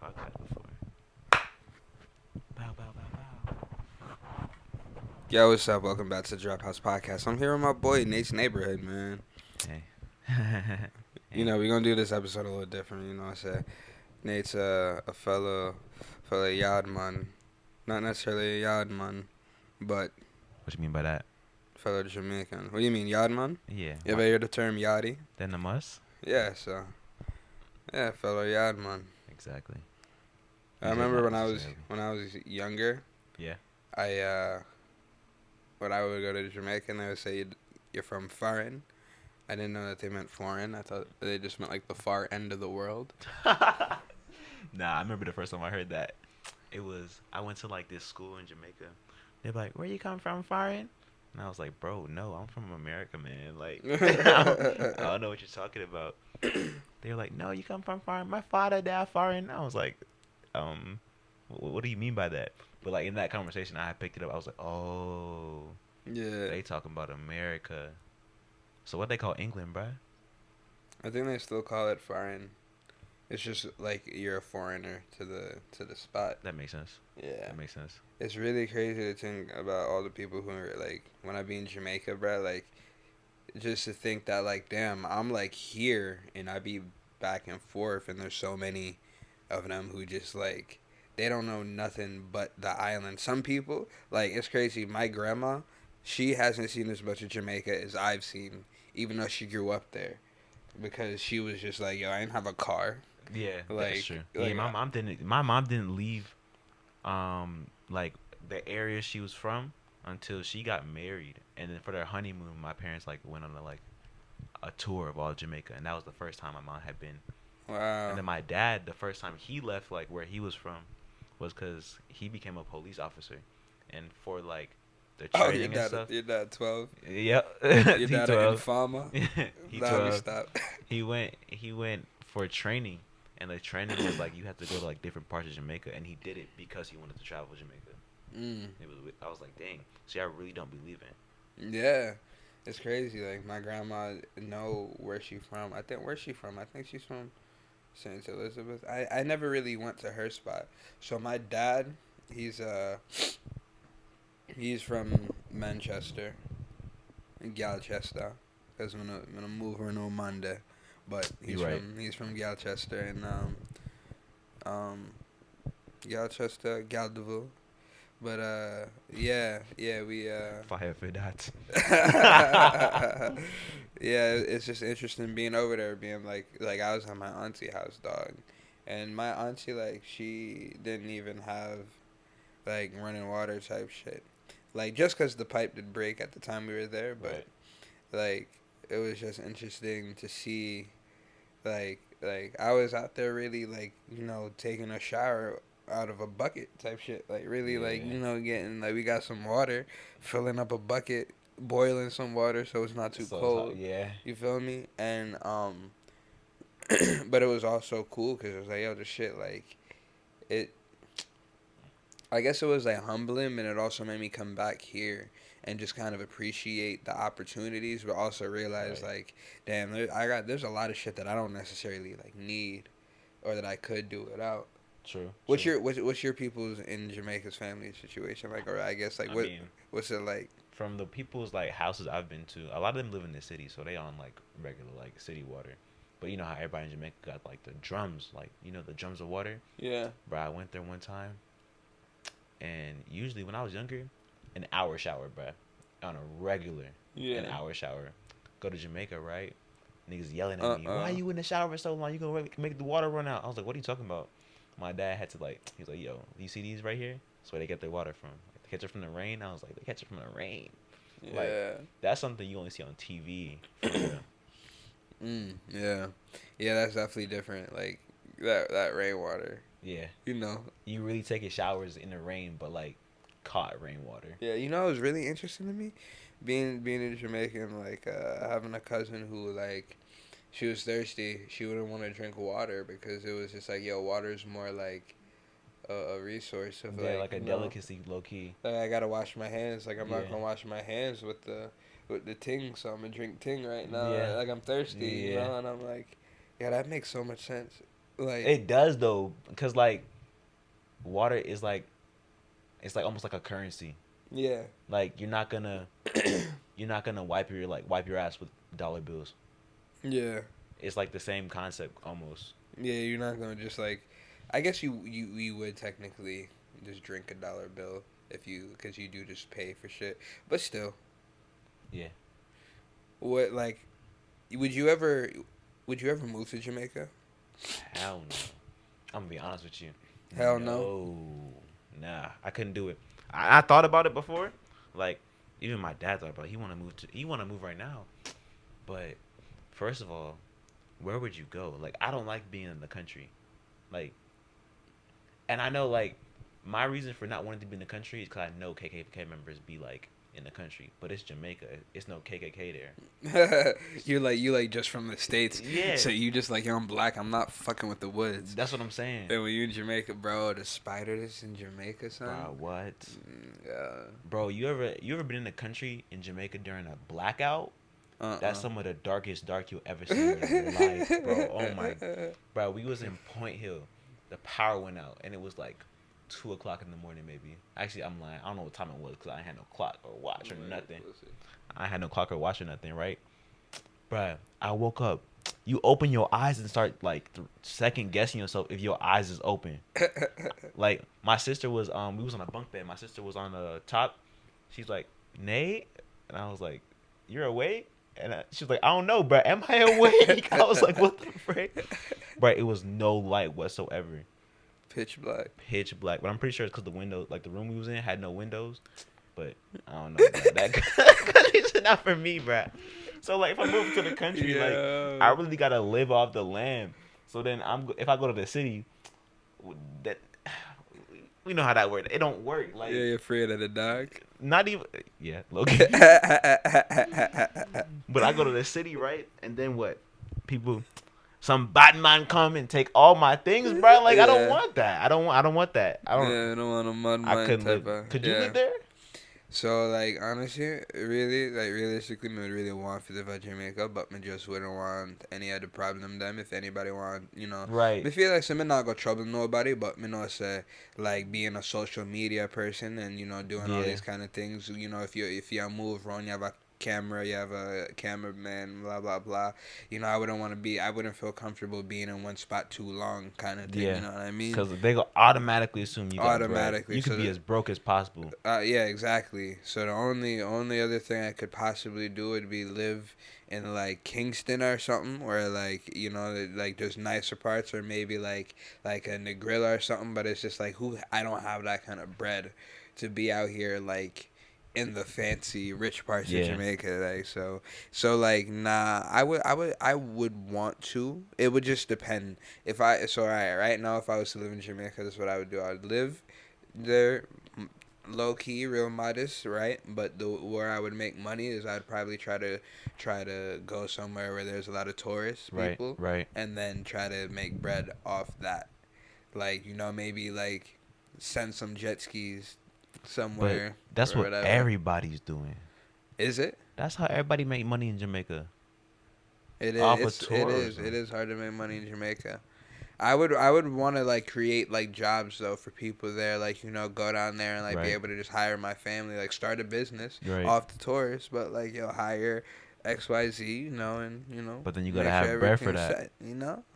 podcast before. Bow, bow, bow, Yo, what's up? Welcome back to the Dropouts podcast. I'm here with my boy Nate's neighborhood, man. bow. Hey. You Hey. know, we're gonna do this episode a little different. You know, I said Nate's a fellow yard man, not necessarily a yard man, but What you mean by that? fellow Jamaican. What do you mean, yard man? Yeah. You ever hear the term yardie? Then the must? Yeah, so yeah, fellow yard man. Exactly. I You said remember not when I was necessarily. younger, Yeah. I when I would go to Jamaica, they would say you're from foreign. I didn't know that they meant foreign. I thought they just meant like the far end of the world. Nah, I remember the first time I heard that. I went to like this school in Jamaica. They're like, where you come from, foreign? And I was like, bro, no, I'm from America, man. Like, I don't know what you're talking about. They were like, no, you come from foreign. My father, dad, foreign. I was like, what do you mean by that? But like in that conversation, I picked it up. I was like, oh, Yeah, they talking about America. So what they call England, bruh? I think they still call it foreign. It's just like you're a foreigner to the spot. That makes sense. Yeah, That makes sense. it's really crazy to think about all the people who are like when I be in Jamaica, bro. Like just to think that like damn, I'm like here and I be back and forth, and there's so many of them who just like they don't know nothing but the island. Some people like it's crazy. My grandma, she hasn't seen as much of Jamaica as I've seen, even though she grew up there, because she was just like, yo, I didn't have a car. Yeah, Like, that's true. like Yeah, my mom didn't. My mom didn't leave, like the area she was from until she got married, and then for their honeymoon, my parents like went on a tour of all Jamaica, and that was the first time my mom had been. And wow. then my dad, the first time he left like where he was from, was because he became a police officer, and for like the Oh, training and stuff. your dad 12. Yep, Your he dad an 12. informer. He Let me 12. stop. He went for training, and the training was like you had to go to like different parts of Jamaica, and he did it because he wanted to travel Jamaica. Mm. I was like, dang. See, I really don't believe in. Yeah, it's crazy. Like my grandma know where she from. Where's she from? I think she's from Saint Elizabeth. I never really went to her spot. So my dad, he's he's from Manchester, Galchester. Cause I'm gonna move her on Monday, but You right. he's from Galchester and um Galchester, Galdeville. But yeah, we Fire for that. yeah, it's just interesting being over there, being like I was at my auntie house, dog, and my auntie like she didn't even have like running water type shit, like just cause the pipe did break at the time we were there, but Right. like it was just interesting to see, like I was out there really like taking a shower out of a bucket type shit, like really like Yeah. getting like we got some water, filling up a bucket, boiling some water so it's not too So it's cold. yeah. You feel me? And but it was also cool because it was like yo, the shit like it. I guess it was like humbling, and it also made me come back here and just kind of appreciate the opportunities, but also realize Right. like, damn, there's a lot of shit that I don't necessarily like need, or that I could do without. True. What's True. what's your people's in Jamaica's family situation like, or I guess like I mean, what's it like? from the people's like houses I've been to, a lot of them live in the city, so they on like regular like city water. But you know how everybody in Jamaica got like the drums, like the drums of water. Yeah. Bro, I went there one time, and usually when I was younger, an hour shower, bro, on a regular, an hour shower. Go to Jamaica, right? Niggas yelling at me, why you in the shower for so long? You gonna make the water run out? I was like, what are you talking about? My dad had to he was like, yo, you see these right here? That's where they get their water from. Like, they catch it from the rain. I was like, they catch it from the rain. Yeah. Like, that's something you only see on TV. For real. Yeah. Yeah, that's definitely different. Like that rainwater. Yeah. You know. You really taking showers in the rain, but like caught rainwater. Yeah, it was really interesting to me, being a Jamaican, like having a cousin who like, she was thirsty. She wouldn't want to drink water because it was just like, yo, water is more like a resource of Yeah, like like a delicacy, low key. like I gotta wash my hands. Like I'm Yeah. not gonna wash my hands with the ting, so I'm gonna drink ting right now. Yeah. Like I'm thirsty, Yeah. and I'm like, yeah, that makes so much sense. Like, It does though, because like water is like it's like almost like a currency. yeah. Like you're not gonna wipe your ass with dollar bills. Yeah. It's like the same concept almost. Yeah, you're not gonna just like. I guess you would technically just drink a dollar bill if you, because you do just pay for shit. But still, Yeah. what like, would you ever, move to Jamaica? Hell no. I'm gonna be honest with you. Hell no. No. Nah, I couldn't do it. I thought about it before. Like even my dad thought about it. He wanna move right now. But first of all, where would you go? Like I don't like being in the country. Like and I know like my reason for not wanting to be in the country is because I know KKK members be like in the country, but it's Jamaica. It's no KKK there. You like just from the States. Yeah. So you just like, yo, I'm black. I'm not fucking with the woods. That's what I'm saying. And when you in Jamaica, bro, the spiders in Jamaica, son. Bro, what? Yeah. Bro, you ever been in the country in Jamaica during a blackout? That's some of the darkest dark you'll ever see in your life, bro. Oh my, bro. We was in Point Hill. The power went out, and it was like 2 o'clock in the morning, maybe. Actually, I'm lying. I don't know what time it was because I had no clock or watch or nothing. I had no clock or watch or nothing, right? Bruh, I woke up. You open your eyes and start like second guessing yourself if your eyes is open. Like my sister was we was on a bunk bed. My sister was on the top. She's like, Nate, and I was like, you're awake? And she was like, I don't know, bro. Am I awake? I was like, what the frick? Bro, it was no light whatsoever. Pitch black. Pitch black. But I'm pretty sure it's because the window, like the room we was in, had no windows. But I don't know. Bro. That country's not for me, bro. So like, if I move to the country, like I really gotta live off the land. So then if I go to the city, that we know how that works. It don't work. Like you're afraid of the dark. Not even Logan. But I go to the city, right? And then what? Some bad man come and take all my things, bro. Like I don't want that. I don't want that. I don't want a mud mine. I couldn't live. Could you live there? So like honestly, really, like realistically, me would really want to live in Jamaica, but me just wouldn't want any other problem. Them if anybody want, right. Me feel like so me not go trouble nobody, but me not say like being a social media person and doing all these kind of things. If you move around, you have a camera, you have a cameraman, blah blah blah. I wouldn't feel comfortable being in one spot too long, kind of thing. Yeah. You know what I mean? Because they go automatically assume you got bread. You could be as broke as possible. Yeah, exactly. So the only other thing I could possibly do would be live in like Kingston or something, or like like there's nicer parts, or maybe like a Negrilla or something. But it's just like I don't have that kind of bread to be out here like in the fancy rich parts of Jamaica, like so like nah. I would want to. It would just depend. Right now, if I was to live in Jamaica, that's what I would do. I would live there, low key, real modest, right? But where I would make money is I'd probably try to go somewhere where there's a lot of tourist people, right, and then try to make bread off that. Like maybe like send some jet skis somewhere. But that's what everybody's doing. Is it? That's how everybody make money in Jamaica. It is. It is hard to make money in Jamaica. I would want to like create like jobs though for people there, like go down there and like be able to just hire my family, like start a business off the tourists, but like hire XYZ, and But then you gotta have bread for that. Set,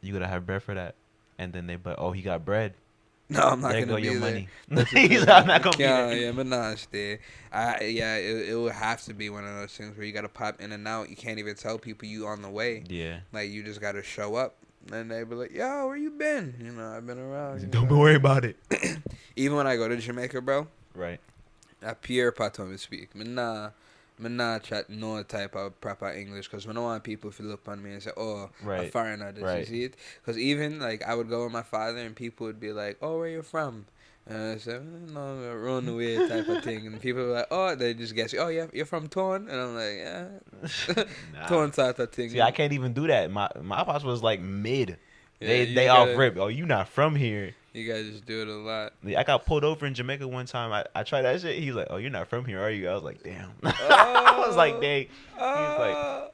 you gotta have bread for that, and then he got bread. No, I'm not there gonna go be your there. money. He's not gonna be there. Yeah, but nah, stay. It would have to be one of those things where you gotta pop in and out. You can't even tell people you on the way. Yeah. Like you just gotta show up, and they be like, "Yo, where you been?" I've been around. Don't worry about it. Even when I go to Jamaica, bro. Right. I pure patom speak. Me not chat no type of proper English because I don't want people to look on me and say, oh, a foreigner, you see it? Because even, like, I would go with my father and people would be like, oh, where you from? And I said, no, run away type of thing. And people were like, oh, they just guess, oh, yeah, you're from Torn? And I'm like, yeah. Torn type of thing. See, I can't even do that. My pops was, like, mid. Yeah, they off rip. Oh, you not from here. You guys just do it a lot. I got pulled over in Jamaica one time. I tried that shit. He's like, "Oh, you're not from here, are you?" I was like, "Damn." I was like, "Dang."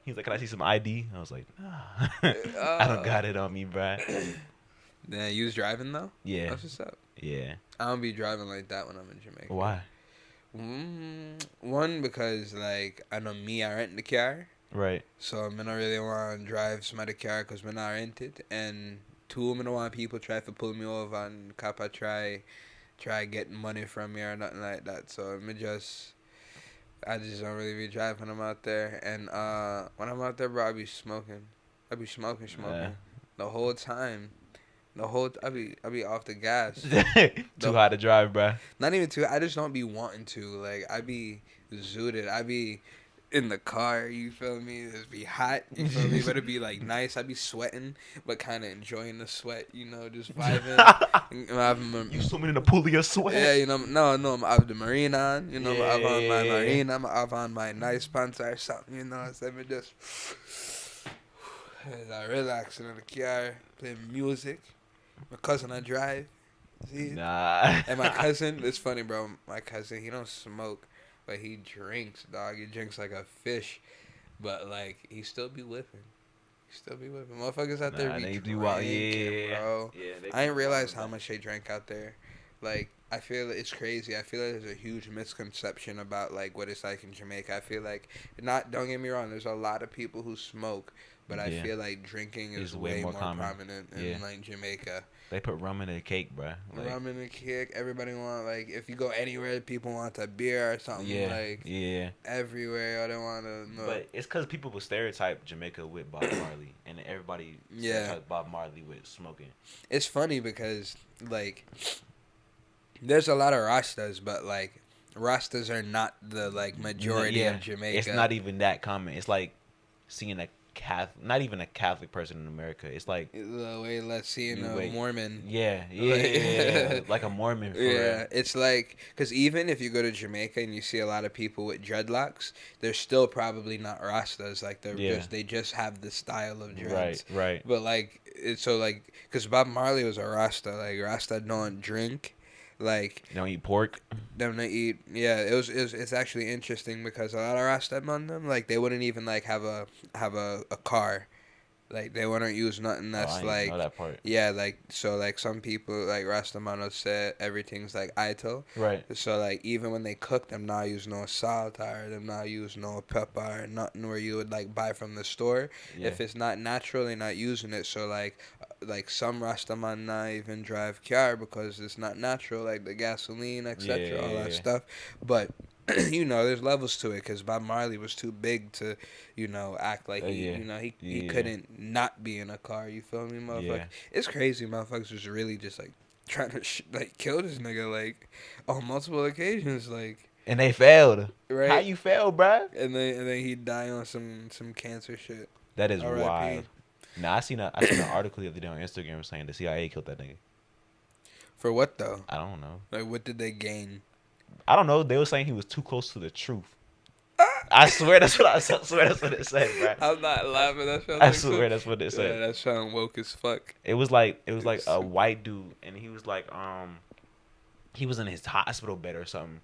He's like, "Can I see some ID?" I was like, "Nah, I don't got it on me, bruh." Yeah, you was driving though? Yeah. That's what's up. Yeah. I don't be driving like that when I'm in Jamaica. Why? One, because like I know me, I rent the car, Right. so I don't really want to drive some other car because I'm not rented. And two, I don't want people try to pull me over and cop I try getting money from me or nothing like that. So I just don't really be driving when I'm out there. And when I'm out there, bro, I be smoking Yeah. the whole time. I be off the gas. Too hot to drive, bruh. Not even too. I just don't be wanting to. Like I be zooted. I be in the car. You feel me? Just be hot. You feel me? But it be like nice. I be sweating, but kind of enjoying the sweat. You know, just vibing. You swimming in a pool of your sweat. Yeah, you know, no, I have the marine on. You know, Yeah, I'm on my yeah, yeah. marine. I'm on my nice pants or something. You know, so I'm just relaxing in the car, playing music. My cousin, I drive. See? Nah. And my cousin, it's funny, bro. My cousin, he don't smoke, but he drinks, dog. He drinks like a fish, but like he still be whipping. Motherfuckers out there be drinking, bro. Yeah, I didn't realize how much they drank out there. Like I feel it's crazy. I feel like there's a huge misconception about like what it's like in Jamaica. I feel like don't get me wrong. There's a lot of people who smoke. But I feel like drinking is way more prominent in like Jamaica. They put rum in the cake, bruh. Like, rum in the cake. Everybody want like if you go anywhere, people want a beer or something. Yeah. Everywhere, I don't want to know. But it's because people will stereotype Jamaica with Bob Marley, and everybody stereotypes Bob Marley with smoking. It's funny because like there's a lot of Rastas, but like Rastas are not the like majority of Jamaica. It's not even that common. It's like seeing a not even a Catholic person in America. It's like the way let's see in a Mormon. Yeah. Like a Mormon. For real. It's like because even if you go to Jamaica and you see a lot of people with dreadlocks, they're still probably not Rastas. Like they just have the style of dreads. Right. But like it's so like because Bob Marley was a Rasta. Like Rasta don't drink. Like they don't eat pork. They don't eat. Yeah, it's actually interesting because a lot of Rasta among them, like they wouldn't even like have a car, like they wouldn't use nothing that's I like know that part. Yeah, like so like some people like Rastamano said everything's like Ito. Right. So like even when they cook them not use no salt or them not use no pepper or nothing where you would like buy from the store. Yeah. If it's not natural, they're not using it. So like some Rastaman not even drive car because it's not natural, like the gasoline, etc., all that stuff. But you know, there's levels to it because Bob Marley was too big to, you know, act like he couldn't not be in a car. You feel me, motherfucker? Yeah. It's crazy, motherfuckers was really just like trying to like kill this nigga like on multiple occasions, like. And they failed. Right? How you fail, bruh? And then he died on some cancer shit. That is wild. Nah, I seen an article the other day on Instagram saying the CIA killed that nigga. For what though? I don't know. Like what did they gain? I don't know. They were saying he was too close to the truth. I swear that's what it said, bro. I'm not laughing. I swear that's what it said. Yeah, that sound woke as fuck. It was like a white dude, and he was like he was in his hospital bed or something,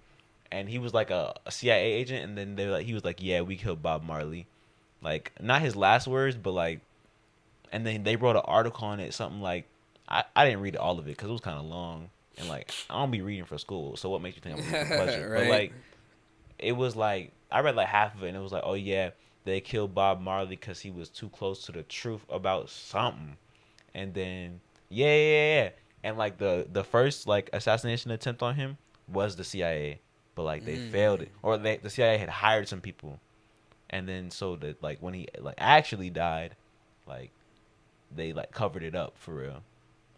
and he was like a CIA agent, and then he was like, yeah, we killed Bob Marley, like not his last words, but like. And then they wrote an article on it, something like, I didn't read all of it because it was kind of long. And, like, I don't be reading for school, so what makes you think I'm reading for pleasure? Right. But, like, it was like, I read, like, half of it, and it was like, oh, yeah, they killed Bob Marley because he was too close to the truth about something. And then, yeah. And, like, the first, like, assassination attempt on him was the CIA. But, like, they failed it. Or the CIA had hired some people. And then, so that, like, when he, like, actually died, like, they like covered it up for real.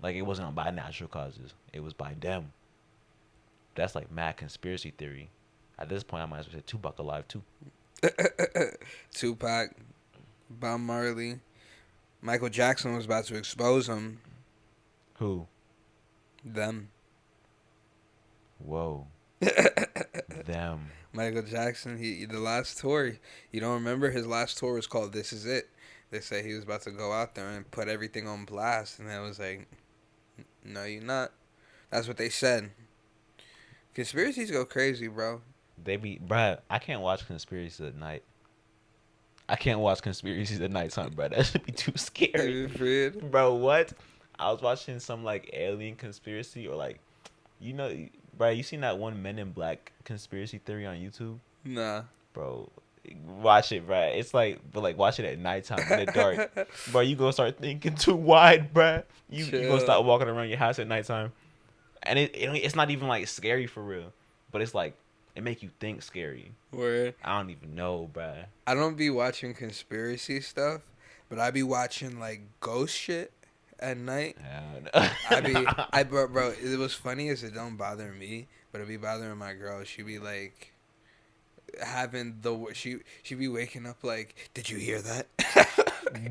Like it wasn't by natural causes. It was by them. That's like mad conspiracy theory. At this point I might as well say Tupac alive too. Tupac, Bob Marley. Michael Jackson was about to expose him. Who? Them. Whoa. Them. Michael Jackson, the last tour. You don't remember his last tour was called This Is It. They say he was about to go out there and put everything on blast, and I was like, no, you're not. That's what they said. Conspiracies go crazy, bro. Bruh, I can't watch conspiracies at night. Something, bruh. That should be too scary. Bro, what? I was watching some like alien conspiracy or like you know, bro. You seen that one Men in Black conspiracy theory on YouTube, Nah. bro? Watch it, bro. It's like, but like watch it at nighttime in the dark, bro. You gonna start thinking too wide, bro. You gonna Chill. start walking around your house at nighttime, and it's not even like scary for real, but it's like it make you think scary. Where I don't even know, bro. I don't be watching conspiracy stuff, but I be watching like ghost shit at night. Bro, it was funny as it don't bother me, but it be bothering my girl. She be like having she be waking up like, did you hear that?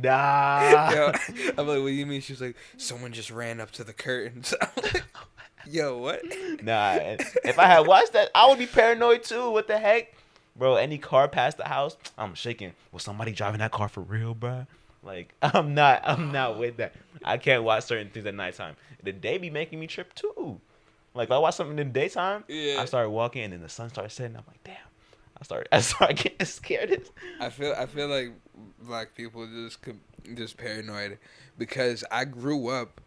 Nah. Yo, I'm like, what do you mean? She's like, someone just ran up to the curtains. I'm like, yo, what? Nah. If I had watched that, I would be paranoid too. What the heck, bro? Any car past the house, I'm shaking. Was somebody driving that car for real, bro? Like, I'm not with that. I can't watch certain things at nighttime. The day be making me trip too. Like, if I watch something in the daytime, Yeah. I start walking and then the sun starts setting. I'm like, damn. I start getting scared. I feel like black people just paranoid because I grew up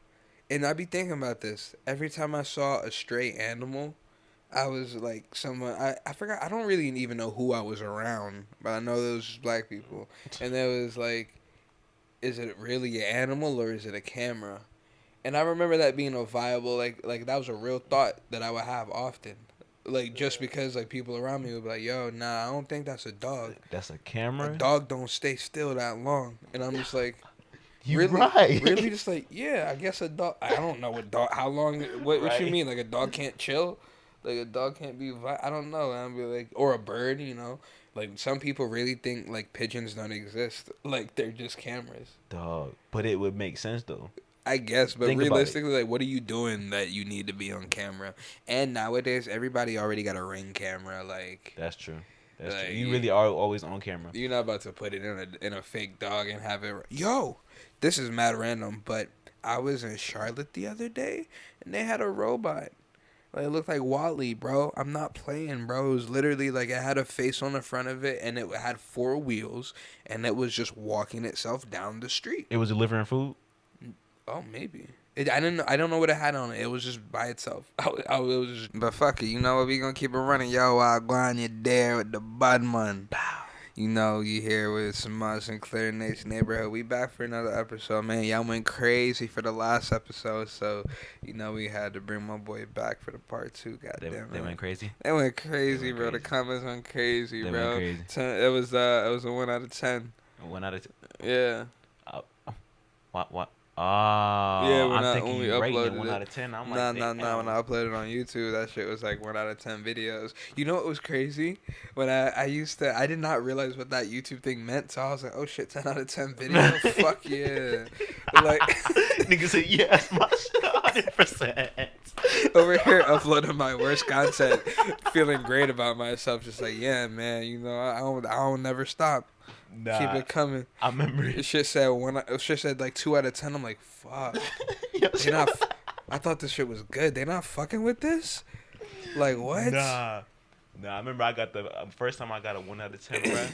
and I be thinking about this every time I saw a stray animal. I was like someone I forgot, I don't really even know who I was around, but I know those was black people, and there was like, is it really an animal or is it a camera? And I remember that being a viable like that was a real thought that I would have often. Like, just because like people around me would be like, yo, nah, I don't think that's a dog. That's a A camera. dog don't stay still that long. And I'm just like, You really, right. really, just like, yeah, I guess a dog. I don't know what dog. How long? What you Right. mean? Like a dog can't chill? Like a dog can't be? I don't know. And I'm be like, or a bird. You know, like some people really think like pigeons don't exist. Like they're just cameras. Dog. But it would make sense though. I guess, but Think about it. realistically, like, what are you doing that you need to be on camera? And nowadays, everybody already got a Ring camera. Like, That's true. That's like, true. You really are always on camera. you're not about to put it in a fake dog and have it. Yo, this is mad random, but I was in Charlotte the other day, and they had a robot. Like, it looked like Wally, bro. I'm not playing, bro. It was literally like it had a face on the front of it, and it had 4 wheels, and it was just walking itself down the street. It was delivering food. Oh, maybe. I didn't know. I don't know what it had on it. It was just by itself. It was just. But fuck it. You know what? We gonna keep it running. Yo, I go on you there with the Budman. You know, you here with Semaj, Sinclair, Nate's Neighborhood. We back for another episode, man. Y'all went crazy for the last episode, so you know we had to bring my boy back for the part 2. Goddamn, They went crazy. They went crazy, went bro. crazy. The comments went crazy, They bro. went crazy. It was a 1 out of 10. 1 out of 10. Yeah. What? Oh, Yeah, I'm when thinking we you rating it uploaded 1 it. out of 10. I'm Nah. like, When damn. I uploaded it on YouTube, that shit was like 1 out of 10 videos. You know what was crazy? When I did not realize what that YouTube thing meant, so I was like, oh shit, 10 out of 10 video? Fuck yeah. Like, Nigga said, yes, my shit 100%. over here uploading my worst content, feeling great about myself, just like, yeah, man, you know, I don't never stop. Nah, Keep it coming. I remember It it. shit said like 2 out of 10. I'm like, fuck. Yo, They not. I thought this shit was good. They not fucking with this. Like what? Nah. I remember I got the first time I got a 1 out of 10, bro.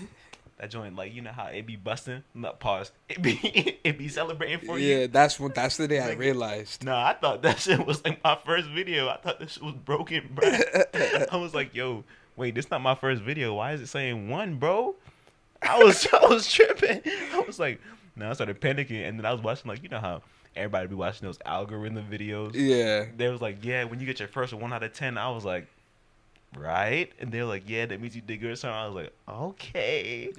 That joint, like, you know how it be busting? Not pause. It be celebrating for you. Yeah, that's the day I realized. Nah, I thought that shit was like my first video. I thought this shit was broken, bro. I was like, yo, wait, this not my first video. Why is it saying 1, bro? I was tripping. I was like, I started panicking, and then I was watching, like, you know how everybody be watching those algorithm videos. Yeah. They was like, yeah, when you get your first 1 out of 10, I was like, right? And they were like, yeah, that means you did good or something. I was like, okay.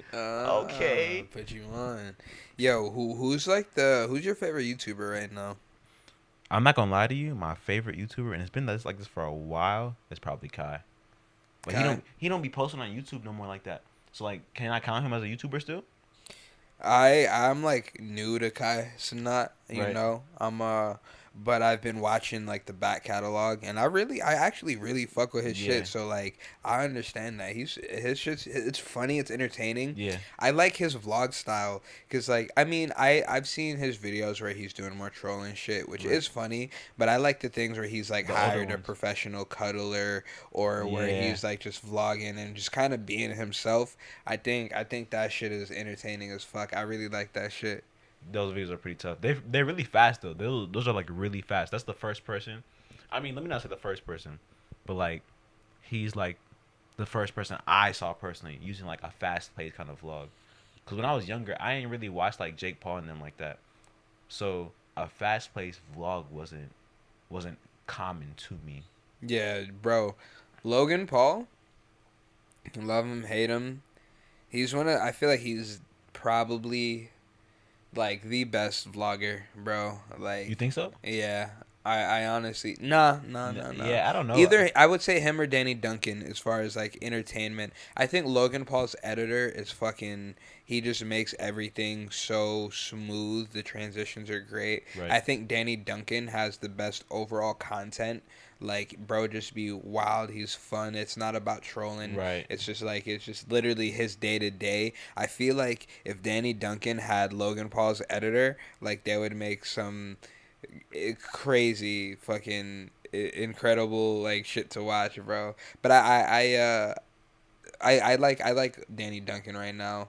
Put you on. Yo, who's your favorite YouTuber right now? I'm not gonna lie to you, my favorite YouTuber, and it's been like this for a while, is probably Kai. But Kai? he don't be posting on YouTube no more like that. So like, can I count him as a YouTuber still? I'm like new to Kai Cenat, you Right. know. But I've been watching like the back catalog, and I actually really fuck with his Yeah. shit. So like, I understand that his shit. It's funny, it's entertaining. Yeah. I like his vlog style because like, I mean, I've seen his videos where he's doing more trolling shit, which Right. is funny. But I like the things where he's like The other hired a ones. professional cuddler, or where Yeah. he's like just vlogging and just kind of being himself. I think that shit is entertaining as fuck. I really like that shit. Those videos are pretty tough. They're really fast though. Those are like really fast. That's the first person. I mean, let me not say the first person, but like he's like the first person I saw personally using like a fast paced kind of vlog. Cause when I was younger, I didn't really watch like Jake Paul and them like that. So a fast paced vlog wasn't common to me. Yeah, bro. Logan Paul, love him, hate him. He's one of. I feel like he's probably like the best vlogger, bro. You Like, think so? yeah. I honestly nah. Yeah, I don't know. Either I would say him or Danny Duncan as far as like entertainment. I think Logan Paul's editor is fucking. He just makes everything so smooth. The transitions are great. Right. I think Danny Duncan has the best overall content. Like, bro, just be wild. He's fun. It's not about trolling. Right. It's just like it's just literally his day to day. I feel like if Danny Duncan had Logan Paul's editor, like they would make some crazy fucking incredible like shit to watch, bro. But I like Danny Duncan right now.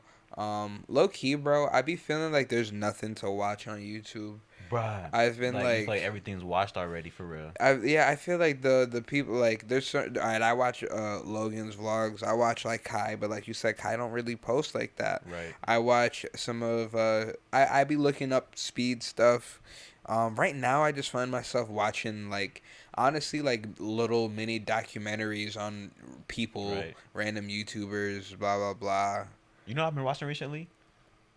Low key, bro, I be feeling like there's nothing to watch on YouTube. Bruh. I've been Like, you feel like everything's watched already for real. I feel like the people like there's certain, all right. I watch Logan's vlogs. I watch like Kai, but like you said, Kai don't really post like that. Right. I watch some of I be looking up speed stuff. Right now I just find myself watching like honestly like little mini documentaries on people, Right. random YouTubers, blah blah blah. You know what I've been watching recently?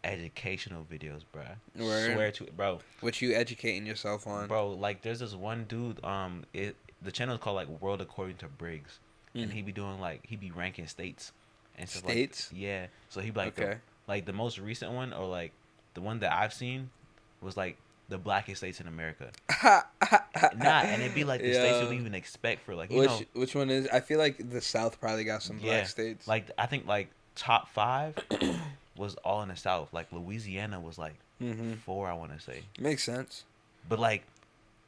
Educational videos, bruh. Word. Swear to it, bro. What you educating yourself on? Bro, like there's this one dude, the channel is called like World According to Briggs. And he be doing like he be ranking states and stuff. States? Like, yeah. So he be like Okay. the most recent one or like the one that I've seen was like the blackest states in America. And it'd be like the states you don't even expect for like which one is? I feel like the South probably got some yeah, black states. like I think like top 5 was all in the South. Like Louisiana was like 4, I want to say. Makes sense. But like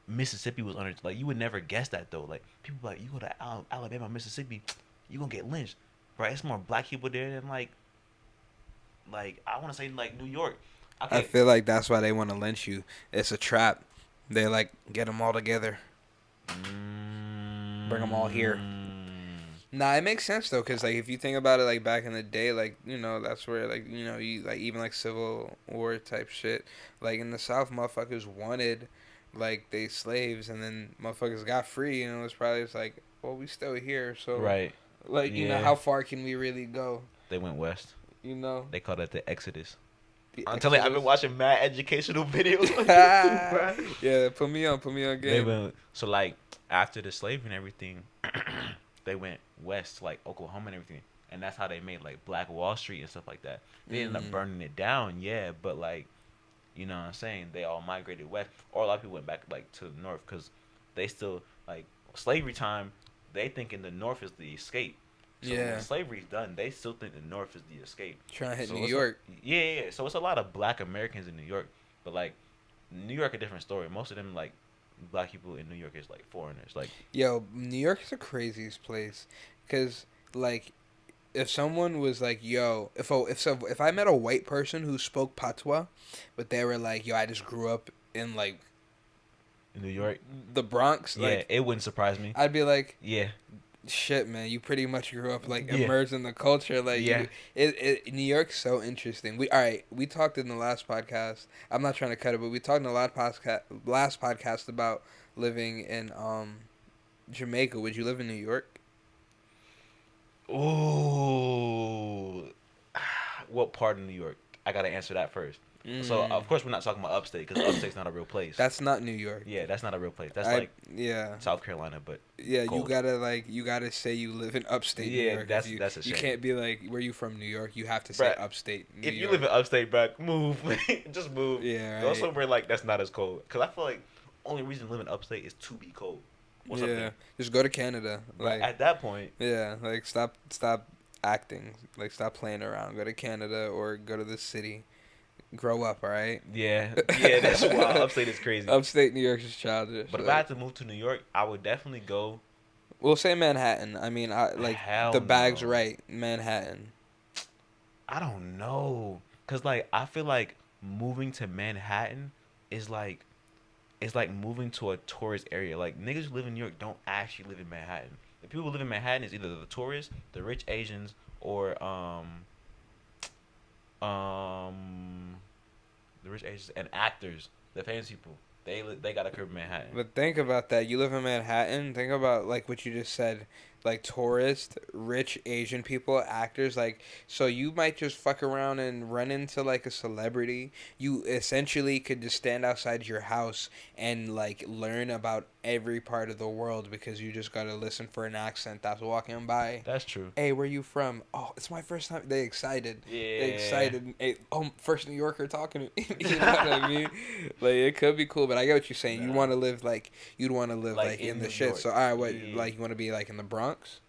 Mississippi was under like you would never guess that though. Like people like you go to Alabama, Mississippi, you gonna get lynched. Right? It's more black people there than like I want to say like New York. Okay. I feel like that's why they want to lynch you. It's a trap. They like get them all together, bring them all here. Nah, it makes sense though, cause like if you think about it, like back in the day, like that's where like you like even like Civil War type shit, like in the South, motherfuckers wanted like they slaves, and then motherfuckers got free, and it was probably just like, well, we still here, so Right. like how far can we really go? They went west. They called it the Exodus. I'm telling you, I've been watching mad educational videos on YouTube, bro. Yeah, put me on game. So like after the slavery and everything, they went west, like Oklahoma and everything, and that's how they made like Black Wall Street and stuff like that. They ended up burning it down, yeah, but like, you know what I'm saying? They all migrated west, or a lot of people went back like to the north because they still like slavery time. They thinking the north is the escape. So when slavery's done, they still think the North is the escape. Trying to hit New York. Yeah. So it's a lot of black Americans in New York. But, like, New York a different story. Most of them, like, black people in New York is, like, foreigners. Like, yo, New York is the craziest place. Because, like, if someone was like, yo, if I met a white person who spoke patois, but they were like, yo, I just grew up in, like, in New York? The Bronx. Yeah, like, it wouldn't surprise me. I'd be like, yeah. Shit, man, you pretty much grew up like immersed in the culture. Like, New York's so interesting. We talked in the last podcast. I'm not trying to cut it, but we talked in the last podcast about living in Jamaica. Would you live in New York? Ooh, what part of New York? I gotta answer that first. So of course we're not talking about upstate because upstate's not a real place. That's not New York. Yeah, that's not a real place. That's South Carolina, but cold. you gotta say you live in upstate New York. That's a shame. You can't be like, where you from, New York? You have to say upstate New If York. you live in upstate, bro, move. Just move. Yeah, right. Go somewhere like that's not as cold. Cause I feel like only reason to live in upstate is to be cold. What's up there? Just go to Canada. Like at that point. Yeah, like stop acting. Like stop playing around. Go to Canada or go to the city. Grow up, all right? Yeah, that's wild. Upstate is crazy. Upstate New York is childish. But if I had to move to New York, I would definitely go. We'll say Manhattan. I mean, the bag's right. Manhattan. I don't know, cause like I feel like moving to Manhattan is like it's like moving to a tourist area. Like niggas who live in New York don't actually live in Manhattan. The people who live in Manhattan is either the tourists, the rich Asians, or um the rich Asians and actors, the famous people. They got a crib in Manhattan. But think about that. You live in Manhattan. Think about like what you just said, like tourists, rich Asian people, actors. Like, so you might just fuck around and run into like a celebrity. You essentially could just stand outside your house and like learn about every part of the world because you just gotta listen for an accent that's walking by. That's true. Hey, where you from? Oh, it's my first time. They excited. They Yeah. excited. Hey, oh, first New Yorker talking to me. You know what I mean? Like it could be cool, but I get what you're saying. You Nah. want to live like you'd want to live Like like in in the New shit. York. So, all right, what Yeah. like you want to be like in the Bronx?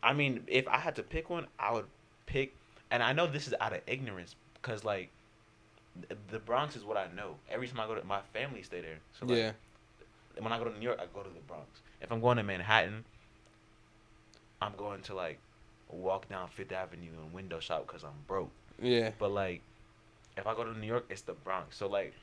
I mean, if I had to pick one, I would pick, and I know this is out of ignorance because like the Bronx is what I know. Every time I go to my family stay there, so like Yeah. when I go to New York, I go to the Bronx. If I'm going to Manhattan, I'm going to like walk down Fifth Avenue and window shop because I'm broke. Yeah. But like if I go to New York, it's the Bronx. So like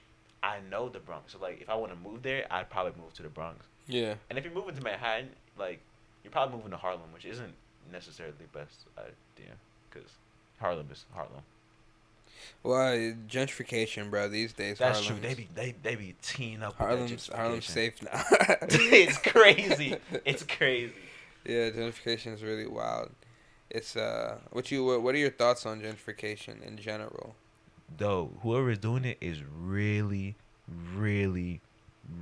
I know the Bronx. So like if I want to move there, I'd probably move to the Bronx. Yeah. And if you're moving to Manhattan, like you're probably moving to Harlem, which isn't necessarily the best idea because Harlem is Harlem. Well, gentrification, bro. These days, That's true. Harlem's They be teeing up with that Harlem's gentrification. safe now. It's crazy. It's crazy. Yeah, gentrification is really wild. It's what are your thoughts on gentrification in general? Though whoever is doing it is really, really,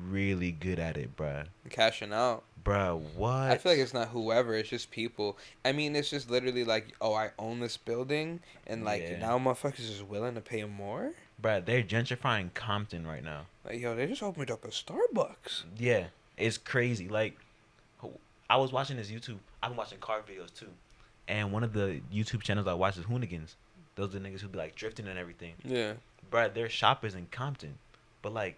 really good at it, bruh. Cashing out. Bruh, what? I feel like it's not whoever, it's just people. I mean, it's just literally like, oh, I own this building, and like Yeah. now motherfuckers is willing to pay more. Bruh, they're gentrifying Compton right now. Like, yo, they just opened up a Starbucks. Yeah, it's crazy. Like, I was watching this YouTube. I've been watching car videos too, and one of the YouTube channels I watch is Hoonigans. Those are the niggas who be like drifting and everything. Yeah. Bruh, their shop is in Compton, but like,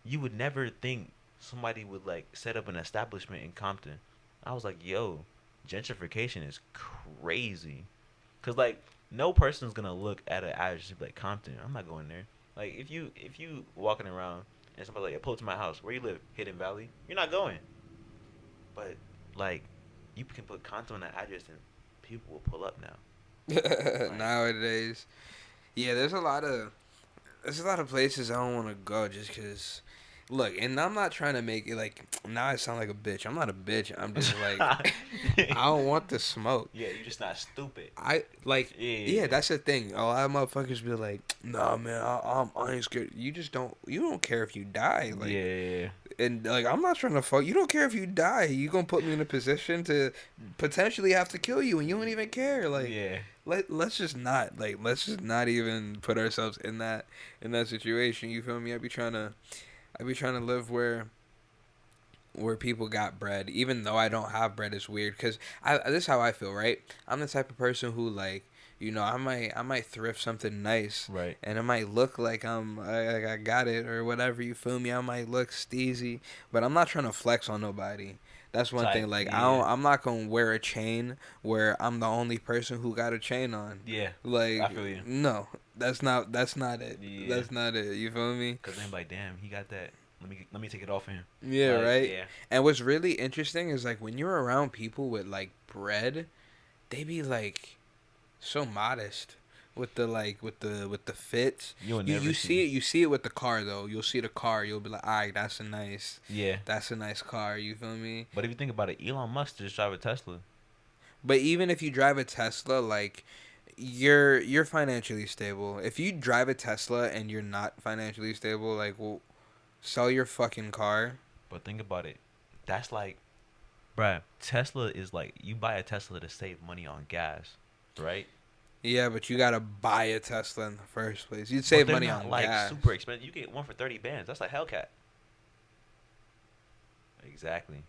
you would never think somebody would like set up an establishment in Compton. I was like, yo, gentrification is crazy, cause like no person's gonna look at an address and be like Compton. I'm not going there. Like if you walking around and somebody like pull up to my house, where you live, Hidden Valley, you're not going. But like, you can put Compton on that address and people will pull up now. Like, Nowadays, yeah, there's a lot of places I don't want to go just because. Look, and I'm not trying to make it like now I sound like a bitch. I'm not a bitch. I'm just like I don't want the smoke. yeah, you're just not stupid. I like Yeah. that's the thing. A lot of motherfuckers be like, "Nah, man, I ain't scared." You just don't. You don't care if you die. Like, Yeah. and like I'm not trying to fuck. You don't care if you die. You gonna put me in a position to potentially have to kill you, and you don't even care. Like, Yeah. let's just not even put ourselves in that situation. You feel me? I be trying to live where people got bread, even though I don't have bread. Is weird because this is how I feel, right? I'm the type of person who like, I might thrift something nice, Right. and it might look like I got it or whatever. You feel me? I might look steezy, but I'm not trying to flex on nobody. That's one thing. Like Yeah. I'm not gonna wear a chain where I'm the only person who got a chain on. Yeah. Like, I feel you. no, that's not it. Yeah. That's not it. You feel me? Cause then like, damn, he got that. Let me take it off him. Yeah, Like, right. Yeah. And what's really interesting is like when you're around people with like bread, they be like so modest with the fits. You'll You never you see it. You see it with the car though. You'll see the car. You'll be like, alright, that's a nice car. You feel me? But if you think about it, Elon Musk just drive a Tesla. But even if you drive a Tesla, like you're financially stable. If you drive a Tesla and you're not financially stable, like, well, sell your fucking car. But think about it. That's like, bruh, Tesla is like, you buy a Tesla to save money on gas, right? Yeah, but you gotta buy a Tesla in the first place. You'd But save they're money not on like gas. super expensive. You get one for 30 bands. That's like Hellcat. Exactly.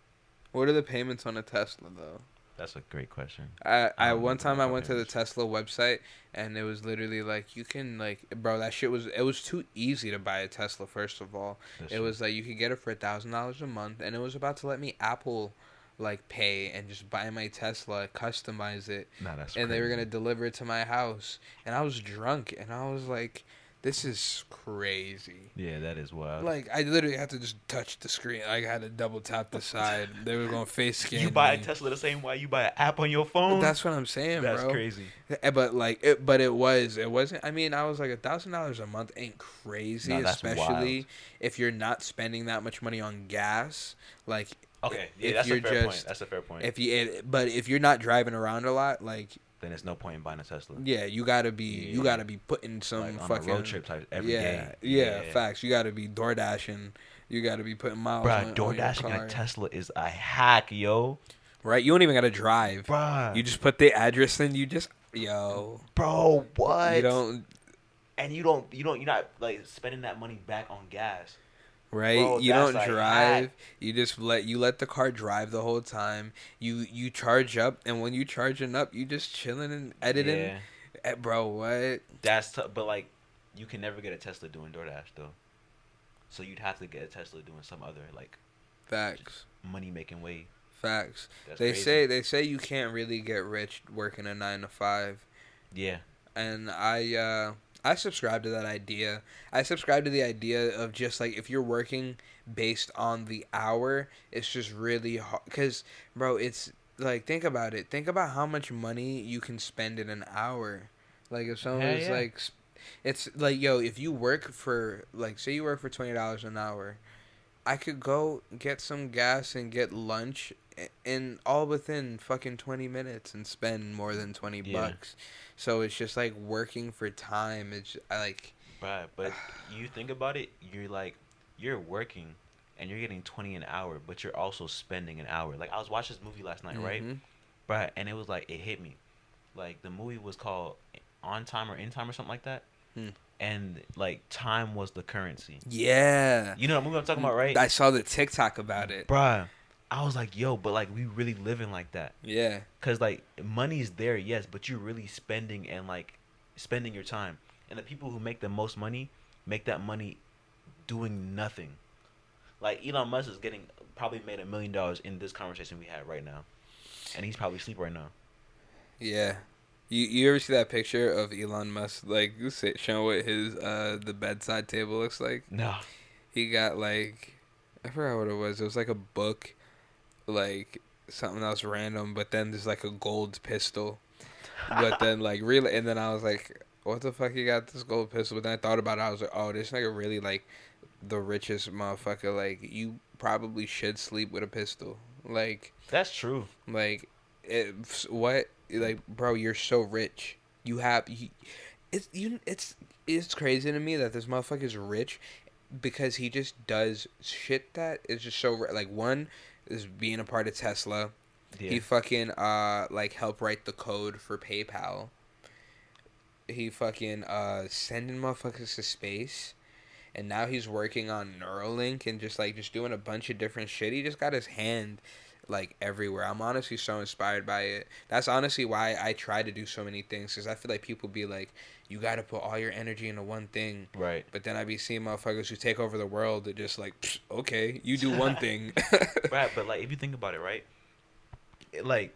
What are the payments on a Tesla though? That's a great question. I don't one know time I the went to the payments. Tesla website and it was literally like you can like bro that shit was it was too easy to buy a Tesla first of all. That's It true. was like you could get it for $1,000 a month and it was about to let me Apple like pay and just buy my Tesla, customize it, Nah, that's and they were crazy. gonna deliver it to my house. And I was drunk and I was like, This is crazy. Yeah, that is wild. Like, I literally had to just touch the screen. I had to double tap the side. They were going to face scan You buy a me. Tesla the same way you buy an app on your phone? That's what I'm saying, That's bro. crazy. But like, it wasn't. I mean, I was like $1,000 a month ain't crazy, No, that's especially wild. if you're not spending that much money on gas. Like, Okay, yeah, if that's you're a fair point. just That's a fair point. but if you're not driving around a lot, like, Then there's no point in buying a Tesla. yeah, you gotta be putting some Like on fucking a road trip type every day. yeah, facts. You gotta be door dashing. You gotta be putting miles Bruh, door on your dashing car. a Tesla is a hack, yo. Right? You don't even gotta drive. Bruh. You just put the address in. You just Bro, what? You don't. And you're not like spending that money back on gas. Right, Bro, you that's don't a drive. hack. You just let the car drive the whole time. You charge up, and when you charging up, you just chilling and editing. Yeah. Bro, what? That's but like, you can never get a Tesla doing DoorDash though. So you'd have to get a Tesla doing some other like Facts. money making way. Facts. That's They crazy. they say you can't really get rich working a 9 to 5, Yeah. and I subscribe to that idea. I subscribe to the idea of just like if you're working based on the hour, it's just really hard. Cause bro, it's like think about it. Think about how much money you can spend in an hour. Like if someone Hell was yeah. like, it's like yo, if you work for like say you work for $20 an hour, I could go get some gas and get lunch in all within fucking 20 minutes and spend more than 20 Yeah. bucks. So it's just like working for time. It's I like Right, but you think about it, you're working and you're getting 20 an hour, but you're also spending an hour. Like I was watching this movie last night, right? Mhm. Right, and it was like it hit me. Like the movie was called On Time or In Time or something like that. Hmm. And like time was the currency. Yeah. You know what movie I'm talking about, right? I saw the TikTok about it. Bruh, I was like, yo, but like we really living like that. Yeah. Cause like money's there, yes, but you're really spending and like spending your time. And the people who make the most money make that money doing nothing. Like Elon Musk is getting probably made $1 million in this conversation we had right now, and he's probably asleep right now. Yeah. You ever see that picture of Elon Musk like showing what his the bedside table looks like? No. He got like I forgot what it was. It was like a book, like something else random, but then there's like a gold pistol. But then like really, and then I was like, what the fuck you got this gold pistol? But then I thought about it. I was like, oh, this nigga really like the richest motherfucker. Like you probably should sleep with a pistol. Like That's true. like what like bro, you're so rich. It's crazy to me that this motherfucker's rich because he just does shit that is just so like one is being a part of Tesla. Yeah. He fucking like helped write the code for PayPal. He fucking sending motherfuckers to space. And now he's working on Neuralink and just doing a bunch of different shit. He just got his hand like everywhere. I'm honestly so inspired by it. That's honestly why I try to do so many things, because I feel like people be like, you got to put all your energy into one thing. Right. But then I be seeing motherfuckers who take over the world that just like, okay, you do one thing. Right, but like if you think about it, right? Like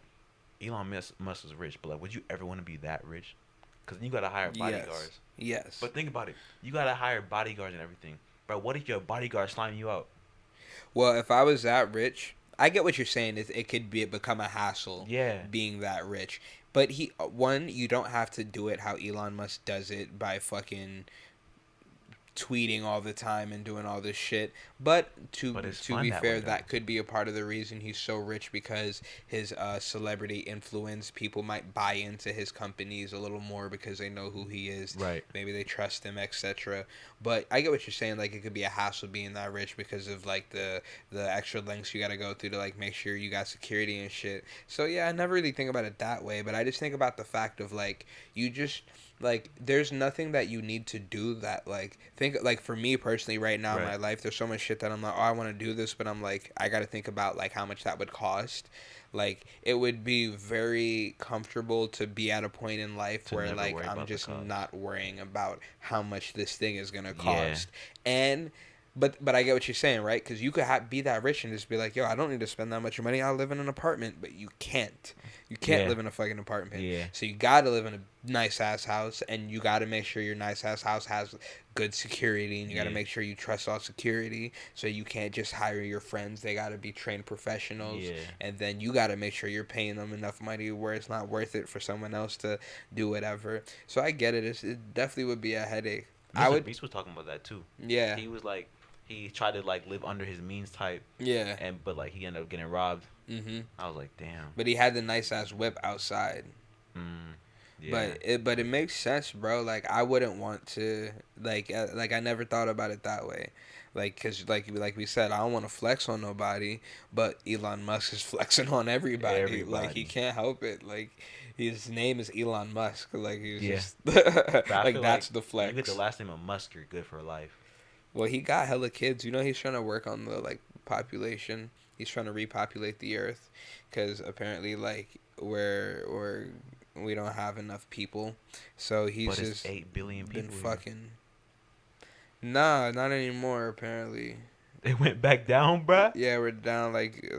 Elon Musk is rich, but like would you ever want to be that rich? Because you gotta hire bodyguards. Yes. But think about it. You gotta hire bodyguards and everything. But what if your bodyguard slime you out? Well, if I was that rich, I get what you're saying. It could become a hassle. Yeah. Being that rich, but you don't have to do it how Elon Musk does it by fucking tweeting all the time and doing all this shit. But to be fair, that could be a part of the reason he's so rich, because his celebrity influence, people might buy into his companies a little more because they know who he is. Right. Maybe they trust him, etc. But I get what you're saying. Like it could be a hassle being that rich because of like the extra lengths you got to go through to like make sure you got security and shit. So yeah, I never really think about it that way. But I just think about the fact of like you just. Like, there's nothing that you need to do that, like, think, like, for me personally right now in my life, there's so much shit that I'm like, oh, I want to do this, but I'm like, I got to think about, like, how much that would cost. Like, it would be very comfortable to be at a point in life where, like, I'm just not worrying about how much this thing is going to cost. Yeah. And But I get what you're saying, right? Because you could be that rich and just be like, yo, I don't need to spend that much money. I'll live in an apartment, but you can't. You can't Yeah. live in a fucking apartment. Yeah. So you gotta live in a nice ass house, and you gotta make sure your nice ass house has good security, and you gotta Yeah. make sure you trust all security. So you can't just hire your friends; they gotta be trained professionals. Yeah. And then you gotta make sure you're paying them enough money where it's not worth it for someone else to do whatever. So I get it. It definitely would be a headache. I Mr. would. Beast was talking about that too. Yeah. He was like, he tried to like live under his means type, Yeah. but like he ended up getting robbed. Mhm. I was like, damn. But he had the nice ass whip outside. Yeah. But it makes sense, bro. Like I wouldn't want to like I never thought about it that way. Like cuz like we said, I don't want to flex on nobody, but Elon Musk is flexing on everybody. Like he can't help it. Like his name is Elon Musk. Like he's just like that's the flex. You get the last name of Musk, you're good for life. Well, he got hella kids. You know, he's trying to work on the like population. He's trying to repopulate the earth because apparently like we don't have enough people. So he's but just 8 billion been people fucking. Nah, not anymore. Apparently. They went back down, bruh. Yeah, we're down like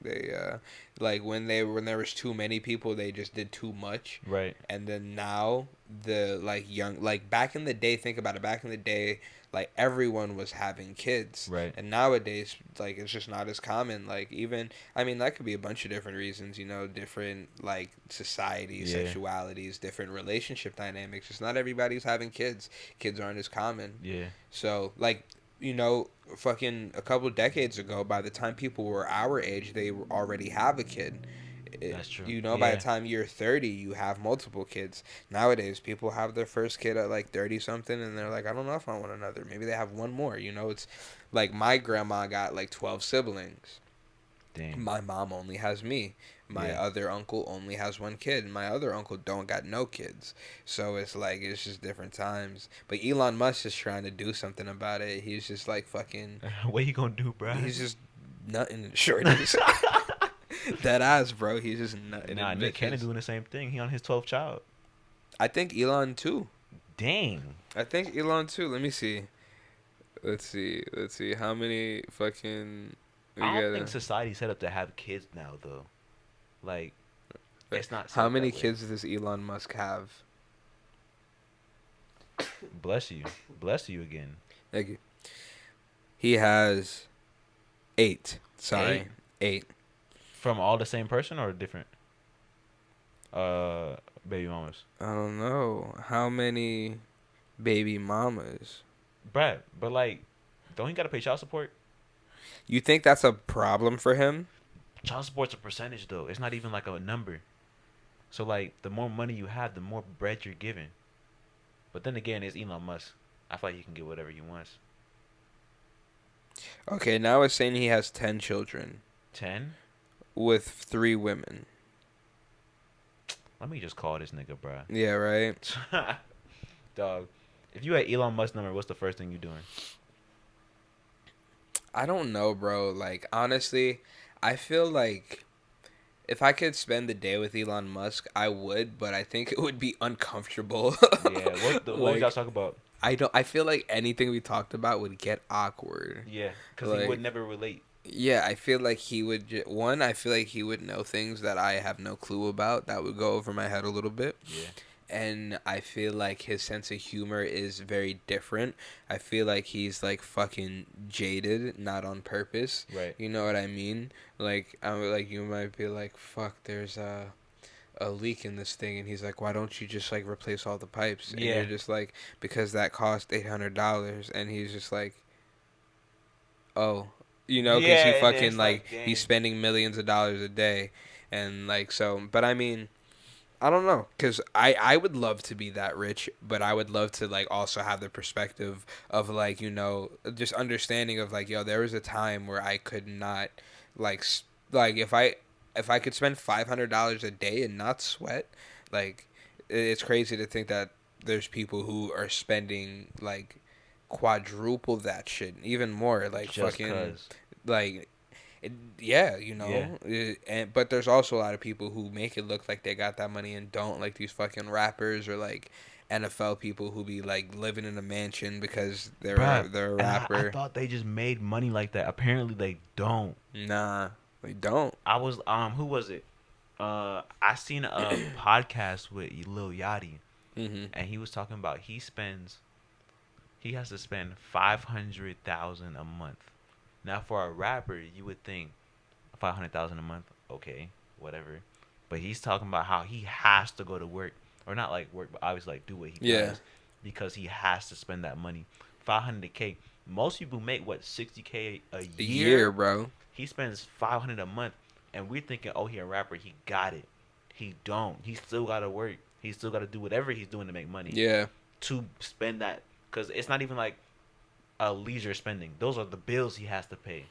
they like when there was too many people, they just did too much. Right. And then now the like young like back in the day, think about it. Back in the day, like everyone was having kids. Right. And nowadays, like it's just not as common. Like even I mean that could be a bunch of different reasons. You know, different like societies, sexualities, different relationship dynamics. Just not everybody's having kids. Kids aren't as common. Yeah. So like. You know, fucking a couple decades ago, by the time people were our age, they already have a kid. That's true. You know, by the time you're 30, you have multiple kids. Nowadays, people have their first kid at like 30 something, and they're like, I don't know if I want another. Maybe they have one more. You know, it's like my grandma got like 12 siblings. Dang. My mom only has me. My other uncle only has one kid. My other uncle don't got no kids. So it's like, it's just different times. But Elon Musk is trying to do something about it. He's just like fucking... What you gonna do, bro? He's just nutting in shorties. That ass, bro. He's just nutting. Nah, Nick Cannon doing the same thing. He on his 12th child. I think Elon too. Dang. I think Elon too. Let me see. Let's see. How many fucking... I don't think society's set up to have kids now, though. Like, it's not. How many kids does Elon Musk have? Bless you. Bless you again. Thank you. He has 8. Sorry. 8. From all the same person or different? Baby mamas. I don't know. How many baby mamas? Brad, but like, don't he gotta pay child support? You think that's a problem for him? Child support's a percentage, though. It's not even like a number. So, like, the more money you have, the more bread you're given. But then again, it's Elon Musk. I feel like he can get whatever he wants. Okay, now it's saying he has 10 children. 10? With 3 women. Let me just call this nigga, bro. Yeah, right? Dog, if you had Elon Musk's number, what's the first thing you doing? I don't know, bro. Like, honestly, I feel like if I could spend the day with Elon Musk, I would, but I think it would be uncomfortable. Yeah, what would y'all talk about? I feel like anything we talked about would get awkward. Yeah, because he would never relate. Yeah, I feel like he would... I feel like he would know things that I have no clue about. That would go over my head a little bit. Yeah. And I feel like his sense of humor is very different. I feel like he's like fucking jaded, not on purpose. Right. You know what I mean? Like you might be like, fuck, there's a leak in this thing, and he's like, why don't you just like replace all the pipes? And you're just like, because that cost $800, and he's just like, oh, you know, because he fucking like he's spending millions of dollars a day, and like so. But I mean, I don't know, because I would love to be that rich, but I would love to, like, also have the perspective of, like, you know, just understanding of, like, yo, there was a time where I could not, like if I could spend $500 a day and not sweat, like, it's crazy to think that there's people who are spending, like, quadruple that shit, even more, like, just fucking, 'cause. Like... Yeah, you know, but there's also a lot of people who make it look like they got that money and don't, like these fucking rappers or like NFL people who be like living in a mansion because Bruh. they're a And I rapper. thought they just made money like that. Apparently they don't. Nah, they don't. I was who was it? I seen a podcast with Lil Yachty, Mhm. and he was talking about he has to spend 500,000 a month. Now for a rapper, you would think 500,000 a month, okay, whatever. But he's talking about how he has to go to work, or not like work, but obviously like do what he Yeah. does because he has to spend that money. 500K. Most people make what 60K a A year. year, bro. He spends 500 a month, and we're thinking, oh, he a rapper, he got it. He don't. He still gotta work. He still gotta do whatever he's doing to make money Yeah. to spend that, because it's not even like a leisure spending. Those are the bills he has to pay.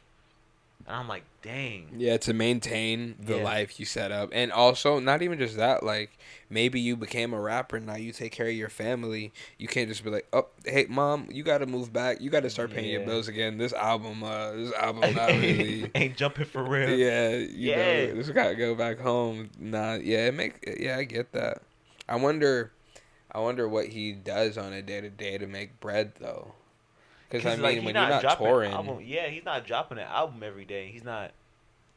And I'm like, dang. Yeah, to maintain the Yeah. life you set up. And also, not even just that, like, maybe you became a rapper, now you take care of your family. You can't just be like, oh, hey, mom, you got to move back. You got to start paying your Yeah. bills again. This album not really. Ain't jumping for real. Yeah, Yeah. just got to go back home. Nah, yeah, I get that. I wonder what he does on a day-to-day to make bread, though. Because, I mean, like, when you're not touring. Yeah, he's not dropping an album every day. He's not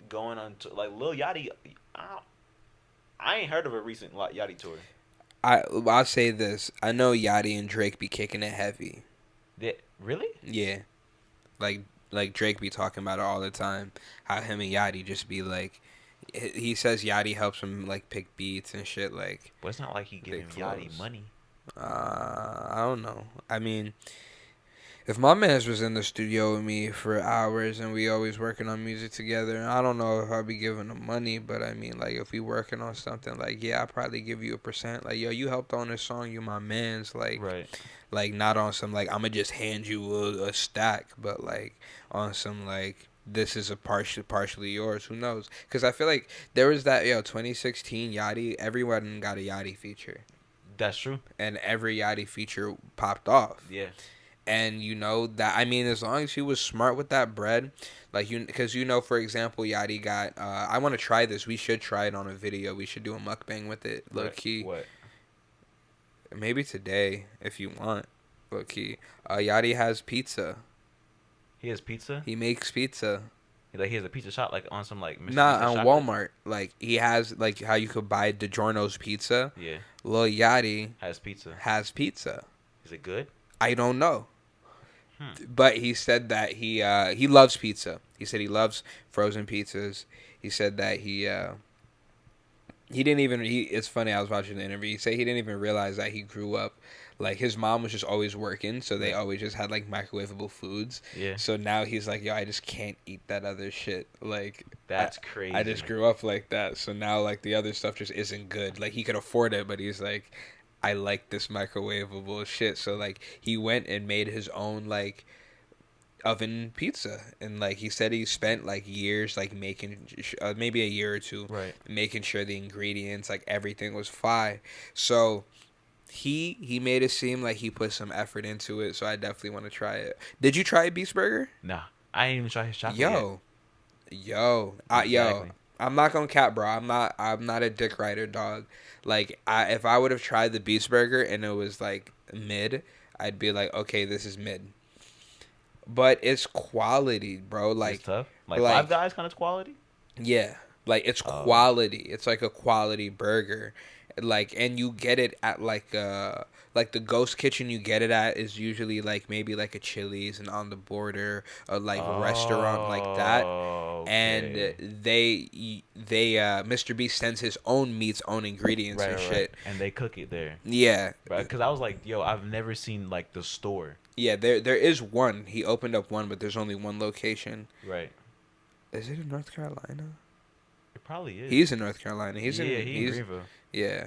going on to, like, Lil Yachty. I ain't heard of a recent Yachty tour. I'll say this. I know Yachty and Drake be kicking it heavy. Really? Yeah. Like Drake be talking about it all the time. How him and Yachty just be like, he says Yachty helps him like pick beats and shit. Like, But it's not like he giving Yachty money. I don't know. I mean, if my mans was in the studio with me for hours and we always working on music together, I don't know if I'd be giving him money, but I mean, like, if we working on something, like, yeah, I'd probably give you a percent. Like, yo, you helped on this song, you my mans. Like, Right. like, not on some, like, I'm going to just hand you a stack, but, like, on some, like, this is a partially yours. Who knows? Because I feel like there was that, 2016 Yachty, everyone got a Yachty feature. That's true. And every Yachty feature popped off. Yeah. And that, I mean, as long as he was smart with that bread, like, because for example, Yachty got, I want to try this. We should try it on a video. We should do a mukbang with it, low key. What? Maybe today, if you want, low key. Yachty has pizza. He has pizza? He makes pizza. Like, he has a pizza shop, like, on some, like, Nah, pizza on shop? Walmart. Like, he has, like, how you could buy DiGiorno's pizza. Yeah. Lil Yachty Has pizza. has pizza. Is it good? I don't know. But he said that he loves pizza. He said he loves frozen pizzas. He said that he didn't even it's funny, I was watching the interview. He said he didn't even realize that he grew up, like, his mom was just always working, so they always just had, like, microwavable foods. Yeah. So now he's like, yo, I just can't eat that other shit. Like, That's crazy. I just grew up like that. So now, like, the other stuff just isn't good. Like, he could afford it, but he's like, I like this microwavable shit. So, like, he went and made his own, like, oven pizza. And, like, he said he spent, like, years, like, making, maybe a year or two, Right. making sure the ingredients, like, everything was fine. So he made it seem like he put some effort into it. So I definitely want to try it. Did you try Beast Burger? Nah. I ain't even try his chocolate Yo. Exactly. I'm not gonna cap, bro. I'm not a dick rider, dog. Like, if I would have tried the Beast Burger and it was like mid, I'd be like, okay, this is mid. But it's quality, bro. Like, it's tough. Like Five Guys kind of quality? Yeah. Like, it's quality. It's like a quality burger. Like, and you get it at like the Ghost Kitchen. You get it at is usually like maybe like a Chili's and On the Border, or like a restaurant like that. Okay. And they Mr. Beast sends his own meats, own ingredients and shit. And they cook it there. Yeah. Because I was like, yo, I've never seen like the store. Yeah, there is one. He opened up one, but there's only one location. Right. Is it in North Carolina? It probably is. He's in North Carolina. He's in Greenville. Yeah.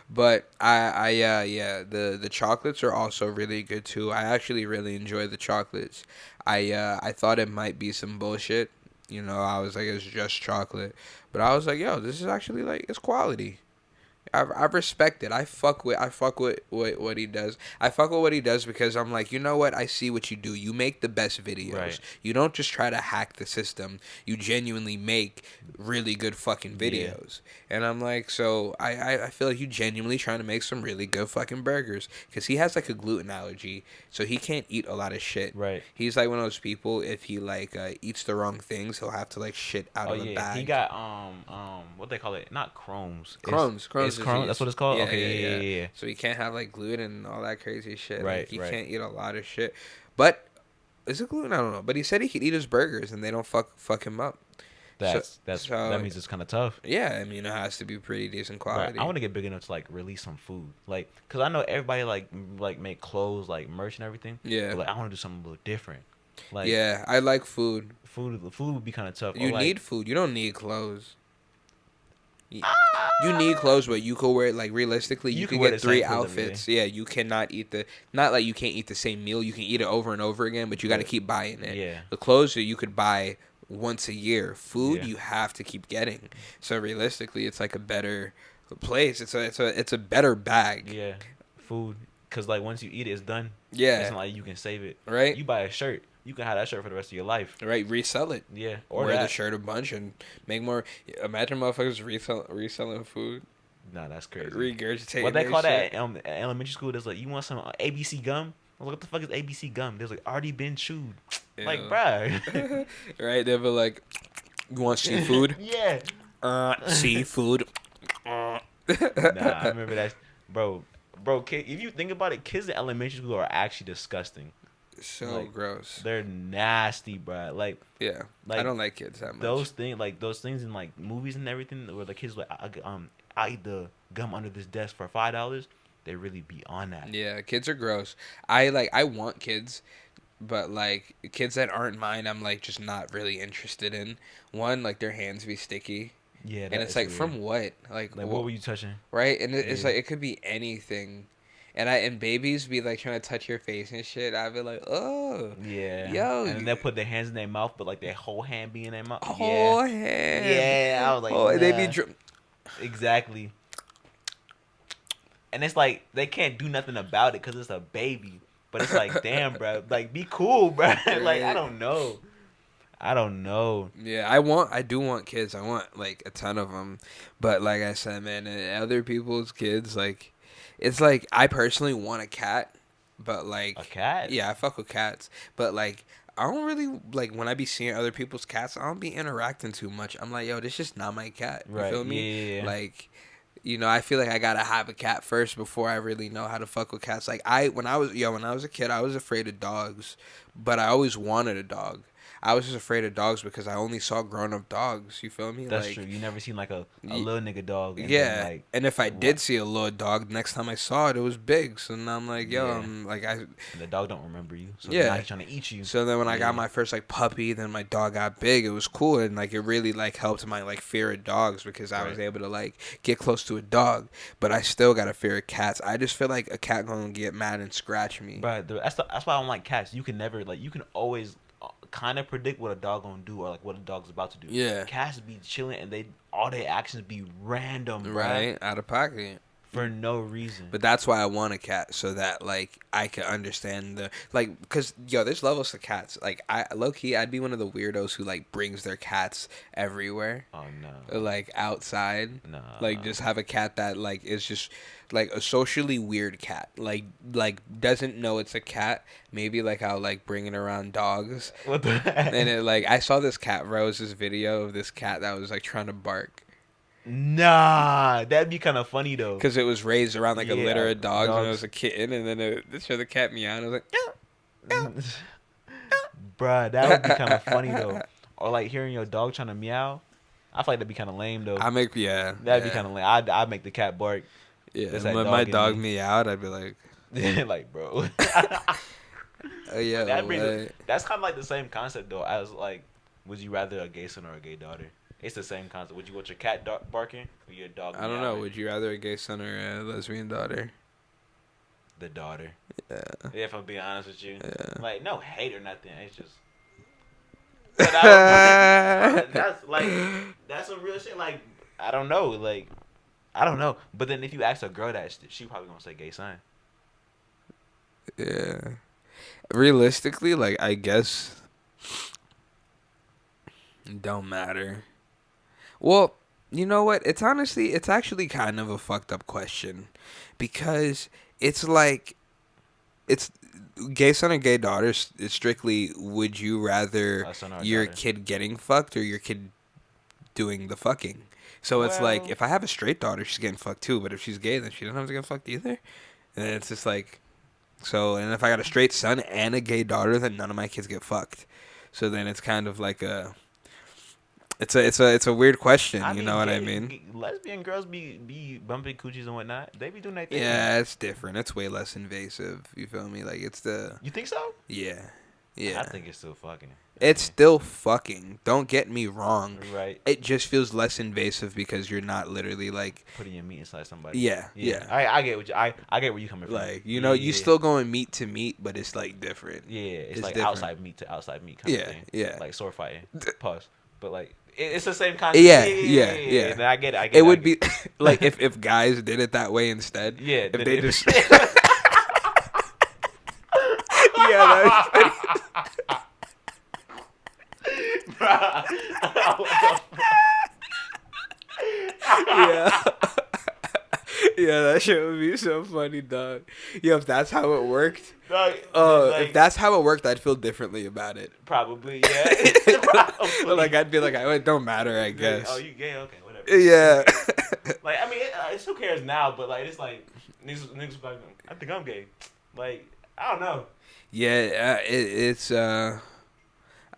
But the chocolates are also really good too. I actually really enjoy the chocolates. I thought it might be some bullshit. I was like, it's just chocolate. But I was like, yo, this is actually, like, it's quality. I respect it. I fuck with what he does. I fuck with what he does because I'm like, you know what? I see what you do. You make the best videos. Right. You don't just try to hack the system. You genuinely make really good fucking Yeah. videos. And I'm like, so I feel like you genuinely trying to make some really good fucking burgers because he has like a gluten allergy, so he can't eat a lot of shit. Right. He's like one of those people. If he like eats the wrong things, he'll have to like shit out Oh of a yeah, he bag. got what they call it? Not Crohn's. Crohn's It's Crohn's. disease. That's what it's called. Yeah, Okay, yeah, yeah, yeah. yeah, yeah. So he can't have like gluten and all that crazy shit. Right, Like he right. can't eat a lot of shit. But is it gluten? I don't know. But he said he could eat his burgers and they don't fuck him up. That means it's kind of tough. Yeah, I mean it has to be pretty decent But quality. I want to get big enough to like release some food, like, cause I know everybody like make clothes, like merch and everything. Yeah. But, like I want to do something a little different. Like Yeah, I like food. food would be kind of tough. You Or, like, need food. You don't need clothes. You need clothes, but you could wear it like realistically. You You could can wear get the 3 same clothes every outfits. Yeah, you cannot eat not like you can't eat the same meal. You can eat it over and over again, but you got to Yeah. keep buying it. Yeah. The clothes that you could buy once a year. Food Yeah. you have to keep getting. So realistically, it's like a better place. It's a better bag. Yeah, food. Cause like once you eat it, it's done. Yeah. It's not like you can save it. Right. You buy a shirt, you can have that shirt for the rest of your life. Right. Resell it. Yeah. Or Or wear that. the shirt a bunch and make more. Imagine motherfuckers reselling food. Nah, that's crazy. Regurgitating. What they their call shit. that at elementary school? There's like, you want some ABC gum? I was like, what the fuck is ABC gum? There's like already been chewed. Like, Ew. bruh. Right, they'll be like, "You want seafood? Yeah. Seafood." Nah, I remember that, bro. Kid, if you think about it, kids in elementary school are actually disgusting. So Like, gross. They're nasty, bruh. Like Yeah, like I don't like kids that much. those things in like movies and everything, where the kids like, I eat the gum under this desk for $5. They really be on that. Yeah, kids are gross. I want kids, but like kids that aren't mine, I'm like just not really interested in. One, like their hands be sticky, Yeah, and it's like weird. from what? Like, what were you touching? Right, and it's Yeah. like it could be anything. And babies be like trying to touch your face and shit. I'd be like, oh, Yeah. yo, And then they put their hands in their mouth, but like their whole hand be in their mouth. oh, Yeah. hand. Yeah. I was like, Oh, they nah. be Exactly. And it's like they can't do nothing about it because it's a baby. But it's like, damn, bro. Like, be cool, bro. Like, I don't know. Yeah, I do want kids. I want like a ton of them, but like I said, man, other people's kids, like, it's like I personally want a cat, but like A cat? Yeah, I fuck with cats, but like I don't really like when I be seeing other people's cats. I don't be interacting too much. I'm like, yo, this just not my cat. You Right. feel me? Yeah. Like, you know, I feel like I gotta have a cat first before I really know how to fuck with cats. Like when I was a kid, I was afraid of dogs, but I always wanted a dog. I was just afraid of dogs because I only saw grown up dogs. You feel me? That's like, true. You never seen like a little nigga dog. And yeah. Then, like, and if I did see a little dog, next time I saw it, it was big. So now I'm like, yo, Yeah. I'm like and the dog don't remember you. So Yeah. now he's trying to eat you. So then when I got Yeah. my first like puppy, then my dog got big. It was cool, and like it really like helped my like fear of dogs because I was Right. able to like get close to a dog. But I still got a fear of cats. I just feel like a cat gonna get mad and scratch me. But that's why I don't like cats. You can never like you can always kind of predict what a dog gonna do or like what a dog's about to do. Yeah. Cats be chilling and all their actions be random, bruh, Right, out of pocket. for no reason. But that's why I want a cat, so that like I can understand the like, cause yo, there's levels to cats. Like I low key, I'd be one of the weirdos who like brings their cats everywhere, Oh no, like outside. no. Like just have a cat that like is just like a socially weird cat. Like doesn't know it's a cat. Maybe like I'll like bring it around dogs. What the heck? And it like I saw this cat Rose's video of this cat that was like trying to bark. Nah, that'd be kind of funny though. Because it was raised around like a Yeah, litter of dogs, and it dogs. was a kitten, and then it showed the cat meow, and I was like, Bruh, that would be kind of funny though. Or like hearing your dog trying to meow. I feel like that'd be kind of lame though. I make yeah. That'd be kind of lame. I'd make the cat bark. yeah. It's And that when my dog dog in me. meowed, I'd be like, Like, bro. oh yeah. That's kind of like the same concept though as like, would you rather a gay son or a gay daughter? It's the same concept. Would you want your cat barking or your dog? I don't know. meowing? Would you rather a gay son or a lesbian daughter? The daughter. Yeah. Yeah, if I'm being honest with you. Yeah. Like, no hate or nothing. It's just. But I was like, that's some real shit. Like, I don't know. Like, I don't know. But then if you ask a girl that, she probably gonna say gay son. Yeah. Realistically, like I guess it don't matter. Well, you know what? It's actually kind of a fucked up question because it's like it's gay son and gay daughter is strictly would you rather A son or a your daughter. kid getting fucked or your kid doing the fucking? So it's like Well, if I have a straight daughter, she's getting fucked too, but if she's gay, then she doesn't have to get fucked either. And then it's just like so. And if I got a straight son and a gay daughter, then none of my kids get fucked. So then it's kind of like a it's a weird question. I You mean, know what I mean? lesbian girls be bumping coochies and whatnot. They be doing their thing. Yeah, it's different. It's way less invasive. You feel me? Like it's the You think so? yeah, I yeah. think it's still fucking. It's still fucking. Don't get me wrong. Right. It just feels less invasive because you're not literally like Putting your meat inside somebody. yeah, yeah. I get what I get where you coming from. Like you Yeah, know, you yeah. still going meat to meat, but it's like different. Yeah, it's It's like different. outside meat to outside meat kind of Yeah, thing. yeah. Like sword fighting. Pause. But like it's the same concept. Yeah. Then I get it. I get It it. would be like if guys did it that way instead. Yeah. If then they it- just yeah, that's yeah. Yeah, that shit would be so funny, dog. Yeah, if that's how it worked. If that's how it worked, I'd feel differently about it. Probably, yeah. Probably. Like I'd be like, it don't matter, I Like, guess. oh, you gay? Okay, whatever. Yeah. Like, I mean, it's who cares now, but like, it's like niggas like, I think I'm gay. Like, I don't know. Yeah, it's I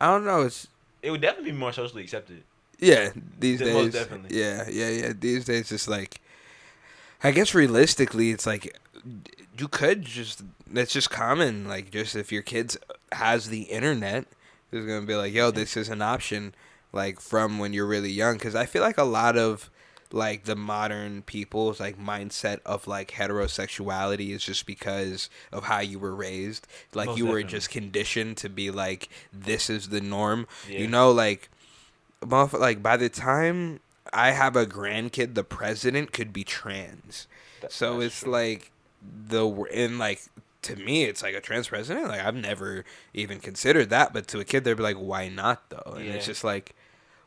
don't know. It's It would definitely be more socially accepted. yeah these days. Most definitely. Yeah. These days, it's like I guess realistically, it's like you could just it's just common. Like just if your kids has the internet, it's gonna be like, yo, this is an option. Like from when you're really young, because I feel like a lot of like the modern people's like mindset of like heterosexuality is just because of how you were raised. Like Most you were definitely. just conditioned to be like this is the norm. Yeah. You know, like by the time I have a grandkid, the president could be trans. So That's it's true. like to me it's like a trans president. Like I've never even considered that, but to a kid they'd be like, why not though? And it's Yeah. just like,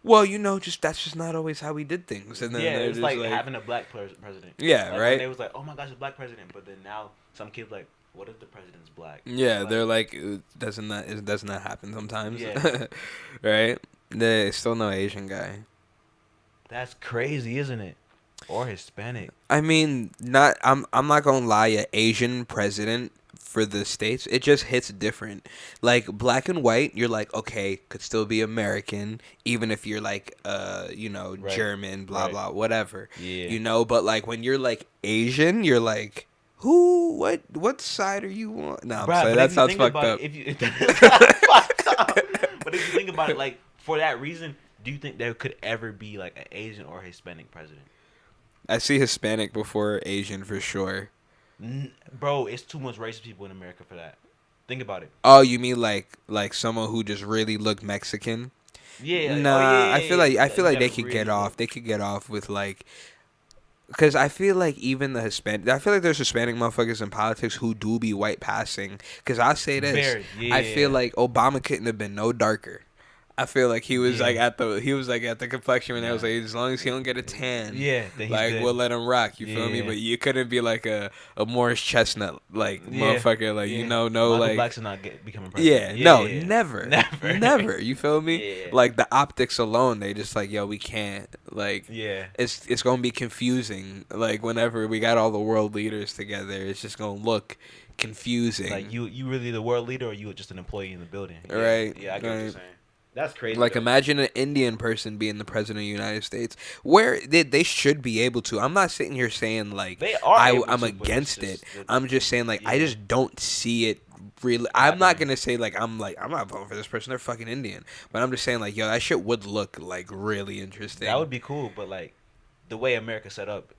well, just that's just not always how we did things. And then Yeah, they're it's just like having a black president. Yeah, Like, right? when they was like, oh my gosh, a black president, but then now some kids like, what if the president's black? Yeah, Like, they're like, doesn't that happen sometimes? Yeah. Right? There's still no Asian guy. that's crazy, isn't it? Or Hispanic. I mean, I'm not gonna lie, an Asian president for the States, it just hits different. Like black and white, you're like, okay, could still be American, even if you're like Right. German, blah Right. blah, whatever. Yeah. But like when you're like Asian, you're like, what side are you on? No, I'm Bruh, sorry, but that if you sounds think fucked about up. it, if you fucked up. But if you think about it, like for that reason, do you think there could ever be like an Asian or Hispanic president? I see Hispanic before Asian for sure. Bro, it's too much racist people in America for that. Think about it. Oh, you mean like someone who just really looked Mexican? Yeah. Nah, Oh, yeah, I feel like yeah. they gotta could really get look. off. They could get off with like, because I feel like even the Hispanic, I feel like there's Hispanic motherfuckers in politics who do be white passing. Because I say this, Very, yeah. I feel like Obama couldn't have been no darker. I feel like he was Yeah. like at the complexion when I was Nah. like, as long as he don't get a tan, Yeah, then he's like good. we'll let him rock. You feel me? Yeah. But you couldn't be like a Morris Chestnut like Yeah, motherfucker, like yeah. no Michael like Blackson not becoming yeah, president. no, yeah. never, Never. never. You feel me? Yeah. Like the optics alone, they just like, yo, we can't. Like, Yeah. it's gonna be confusing. Like whenever we got all the world leaders together, it's just gonna look confusing. Like you really the world leader or you just an employee in the building? Yeah. Right, Yeah, I get what you're right. saying. That's crazy. Like though. imagine an Indian person being the president of the United States, where they should be able to. I'm not sitting here saying like They are able I'm to, but against it's it. just I'm just saying like I yeah. just don't see it really. I'm not Happening. gonna say I'm not voting for this person. They're fucking Indian. But I'm just saying like yo, that shit would look like really interesting. That would be cool, but like the way America's set up,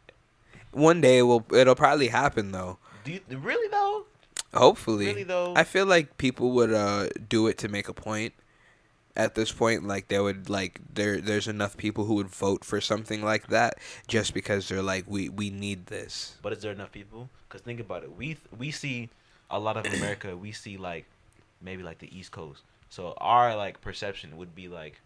One day it'll probably happen though. do you really though? Hopefully. Really though? I feel like people would do it to make a point. at this point, like they would like there's enough people who would vote for something like that just because they're like we need this. But is there enough people? Because think about it. We see a lot of America. We see like maybe like the East Coast. So our like perception would be like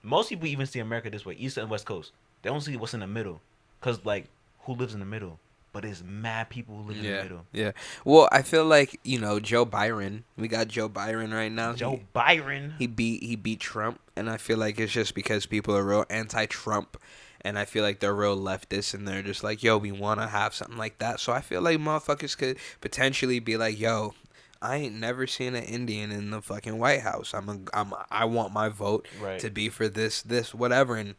most people even see America this way, East and West Coast. They don't see what's in the middle. Cause like who lives in the middle? But it's mad people who live in the middle. Yeah. Well, I feel like, Joe Byron. We got Joe Byron right now. Joe Byron. He beat Trump, and I feel like it's just because people are real anti-Trump, and I feel like they're real leftists, and they're just like, yo, we want to have something like that. So I feel like motherfuckers could potentially be like, yo, I ain't never seen an Indian in the fucking White House. I want my vote to be for this whatever. And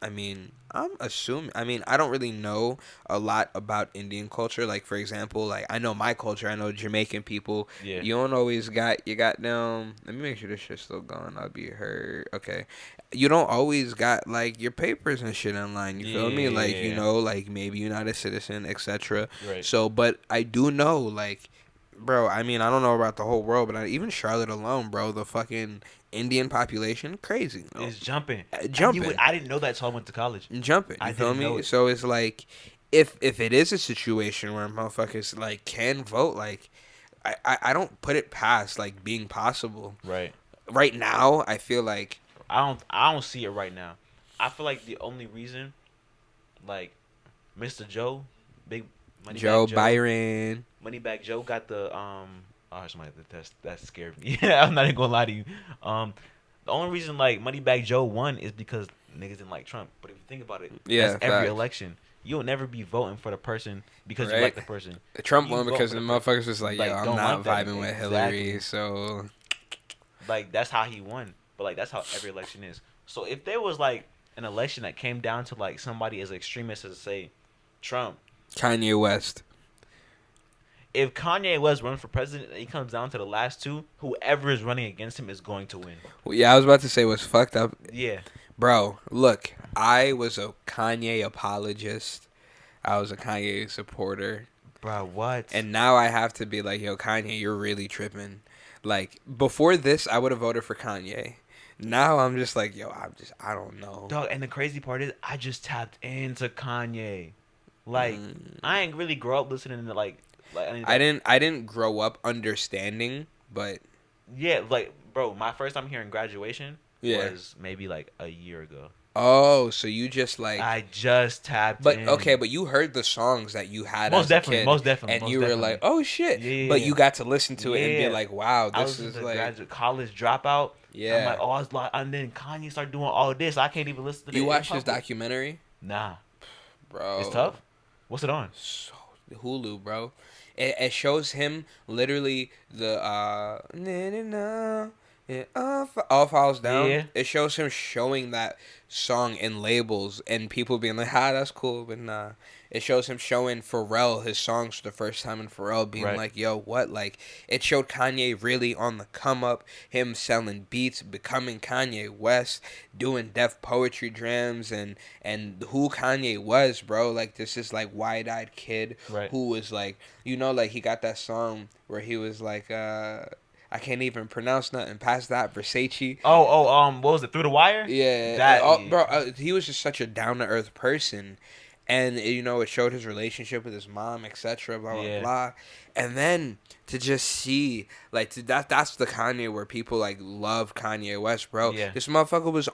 I mean, I'm assuming. I mean, I don't really know a lot about Indian culture. Like, for example, like I know my culture. I know Jamaican people. Yeah. You don't always got them. Let me make sure this shit's still going. I'll be heard. Okay. You don't always got like your papers and shit online. You feel me? Like like maybe you're not a citizen, etc. Right. So, but I do know like. Bro, I mean, I don't know about the whole world, but even Charlotte alone, bro, the fucking Indian population, crazy. It's jumping. Jumping. I didn't know that until I went to college. Jumping. You feel me? So it's like, if it is a situation where motherfuckers, like, can vote, like, I don't put it past, like, being possible. Right. Right now, I feel like... I don't see it right now. I feel like the only reason, like, Mr. Joe, Big... Joe Byron. Moneybag Joe got the somebody that scared me. Yeah, I'm not even gonna lie to you. The only reason like Moneybag Joe won is because niggas didn't like Trump. But if you think about it, that's every election. You'll never be voting for the person because you like the person. Trump won because the motherfuckers was like, yo, I'm not vibing with Hillary, exactly. so like that's how he won. But like that's how every election is. So if there was like an election that came down to like somebody as extremist as say Trump, Kanye West. If Kanye West runs for president and he comes down to the last two, whoever is running against him is going to win. Well, yeah, I was about to say what's fucked up. Yeah. Bro, look, I was a Kanye apologist. I was a Kanye supporter. Bro, what? And now I have to be like, yo, Kanye, you're really tripping. Like, before this, I would have voted for Kanye. Now I'm just like, yo, I don't know. Dog, and the crazy part is, I just tapped into Kanye. Like, I ain't really grow up listening to like I didn't grow up understanding, but yeah, like bro, my first time hearing Graduation was maybe like a year ago. Oh, so you just like I just tapped but in. Okay, but you heard the songs that you had most as definitely, a kid, most definitely, and most you definitely. were like, oh shit, yeah, but you got to listen to it and be like, wow, this is like college dropout. Yeah, I'm like, oh, it's like, and then Kanye started doing all this. I can't even listen to. You watched this documentary? Nah, bro, it's tough. What's it on? So, Hulu, bro. It shows him literally the it all falls down. Yeah. It shows him showing that song in labels and people being like, that's cool, but nah. It shows him showing Pharrell his songs for the first time, and Pharrell being like, yo, what? Like, it showed Kanye really on the come up, him selling beats, becoming Kanye West, doing Def Poetry Jams, and who Kanye was, bro. Like, this is like wide-eyed kid who was like, like he got that song where he was like, I can't even pronounce nothing past that. Versace. What was it? Through the Wire? Yeah. Bro, he was just such a down-to-earth person. And, it showed his relationship with his mom, etc., blah, blah, blah. And then to just see, like, that's the Kanye where people, like, love Kanye West, bro. Yeah. This motherfucker was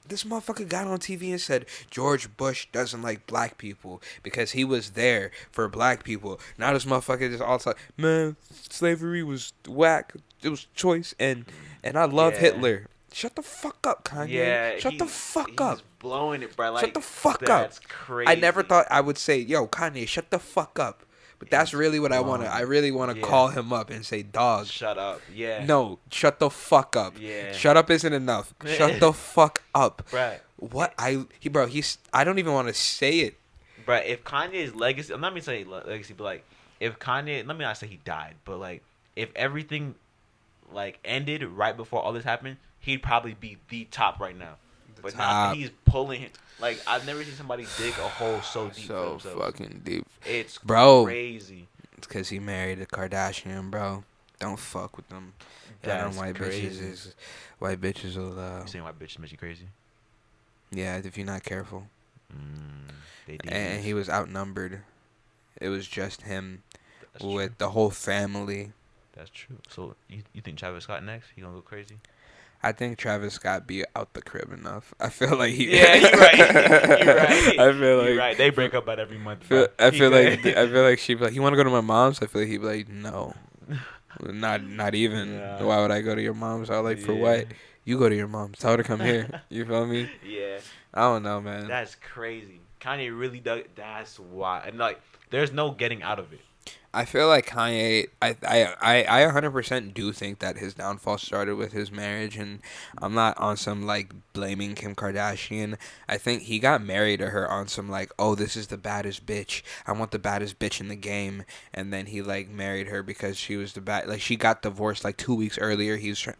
this motherfucker got on TV and said, George Bush doesn't like black people because he was there for black people. Now this motherfucker just all the time, man, slavery was whack. It was choice, and I love Hitler. Shut the fuck up, Kanye. Yeah, Shut the fuck up. He's blowing it, bro. Like, shut the fuck up. That's crazy. I never thought I would say, yo, Kanye, shut the fuck up. But that's really what I want to. I really want to call him up and say, dog. Shut up. Yeah. No, shut the fuck up. Yeah. Shut up isn't enough. Shut the fuck up. Right. What? I don't even want to say it. Bro, if Kanye's legacy, I'm not going to say legacy, but like, if Kanye, let me not say he died, but like, if everything like ended right before all this happened, he'd probably be the top right now. But now he's pulling him. Like, I've never seen somebody dig a hole so deep. So fucking deep. It's crazy. It's because he married a Kardashian, bro. Don't fuck with them. Yeah, them That's white bitches crazy. is white bitches will. You saying white bitches make you crazy? Yeah, if you're not careful. They And demons. he was outnumbered. It was just him That's true. with the whole family. That's true. So you think Travis Scott next? He gonna go crazy? I think Travis Scott be out the crib enough. I feel like he. Yeah, you're right. You're right. I feel You're like. right. They break up about every month, Feel, bro. I He feel like could. I feel like she'd be like, "You want to go to my mom's?" I feel like he'd be like, "No, not even. Nah. Why would I go to your mom's?" I was like, "For Yeah. what? You go to your mom's. Tell her to come here." You feel me? Yeah. I don't know, man. That's crazy. Kanye really dug. That's why. And like, there's no getting out of it. I feel like Kanye. I 100% do think that his downfall started with his marriage, and I'm not on some like blaming Kim Kardashian. I think he got married to her on some like, oh, this is the baddest bitch. I want the baddest bitch in the game, and then he like married her because she was the bad. Like she got divorced like 2 weeks earlier. He was trying.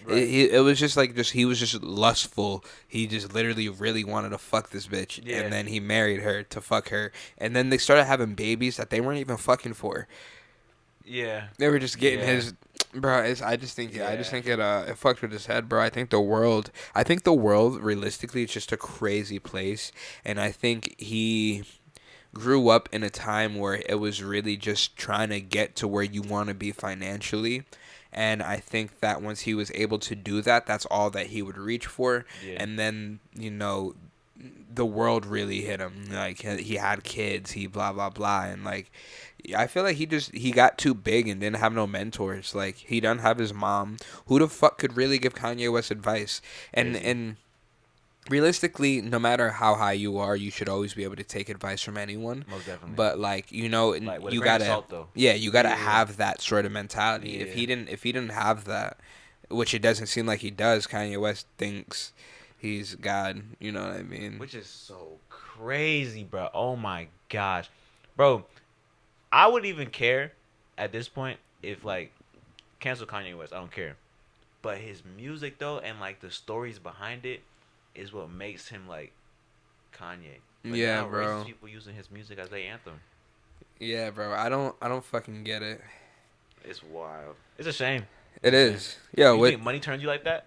Right. It was just like he was just lustful. He just literally really wanted to fuck this bitch, Yeah. and then he married her to fuck her, and then they started having babies that they weren't even fucking for. Yeah. They were just getting Yeah. his, bro. I just think it fucked with his head, bro. I think the world realistically is just a crazy place, and I think he grew up in a time where it was really just trying to get to where you want to be financially. And I think that once he was able to do that, that's all that he would reach for. Yeah. And then, the world really hit him. Like, he had kids, he blah, blah, blah. And, like, I feel like he got too big and didn't have no mentors. Like, he doesn't have his mom. Who the fuck could really give Kanye West advice? Crazy. And realistically, no matter how high you are, you should always be able to take advice from anyone. Most definitely. But like, like with a you grain of gotta, salt, though. yeah, you gotta Yeah. have that sort of mentality. Yeah. If he didn't have that, which it doesn't seem like he does, Kanye West thinks he's God. You know what I mean? Which is so crazy, bro. Oh my gosh, bro. I would even care at this point if like cancel Kanye West. I don't care. But his music though, and like the stories behind it, is what makes him like Kanye. But Yeah, now, bro. racist people using his music as their anthem. Yeah, bro. I don't fucking get it. It's wild. It's a shame. It It's a shame. is. Yeah. You What? think money turns you like that?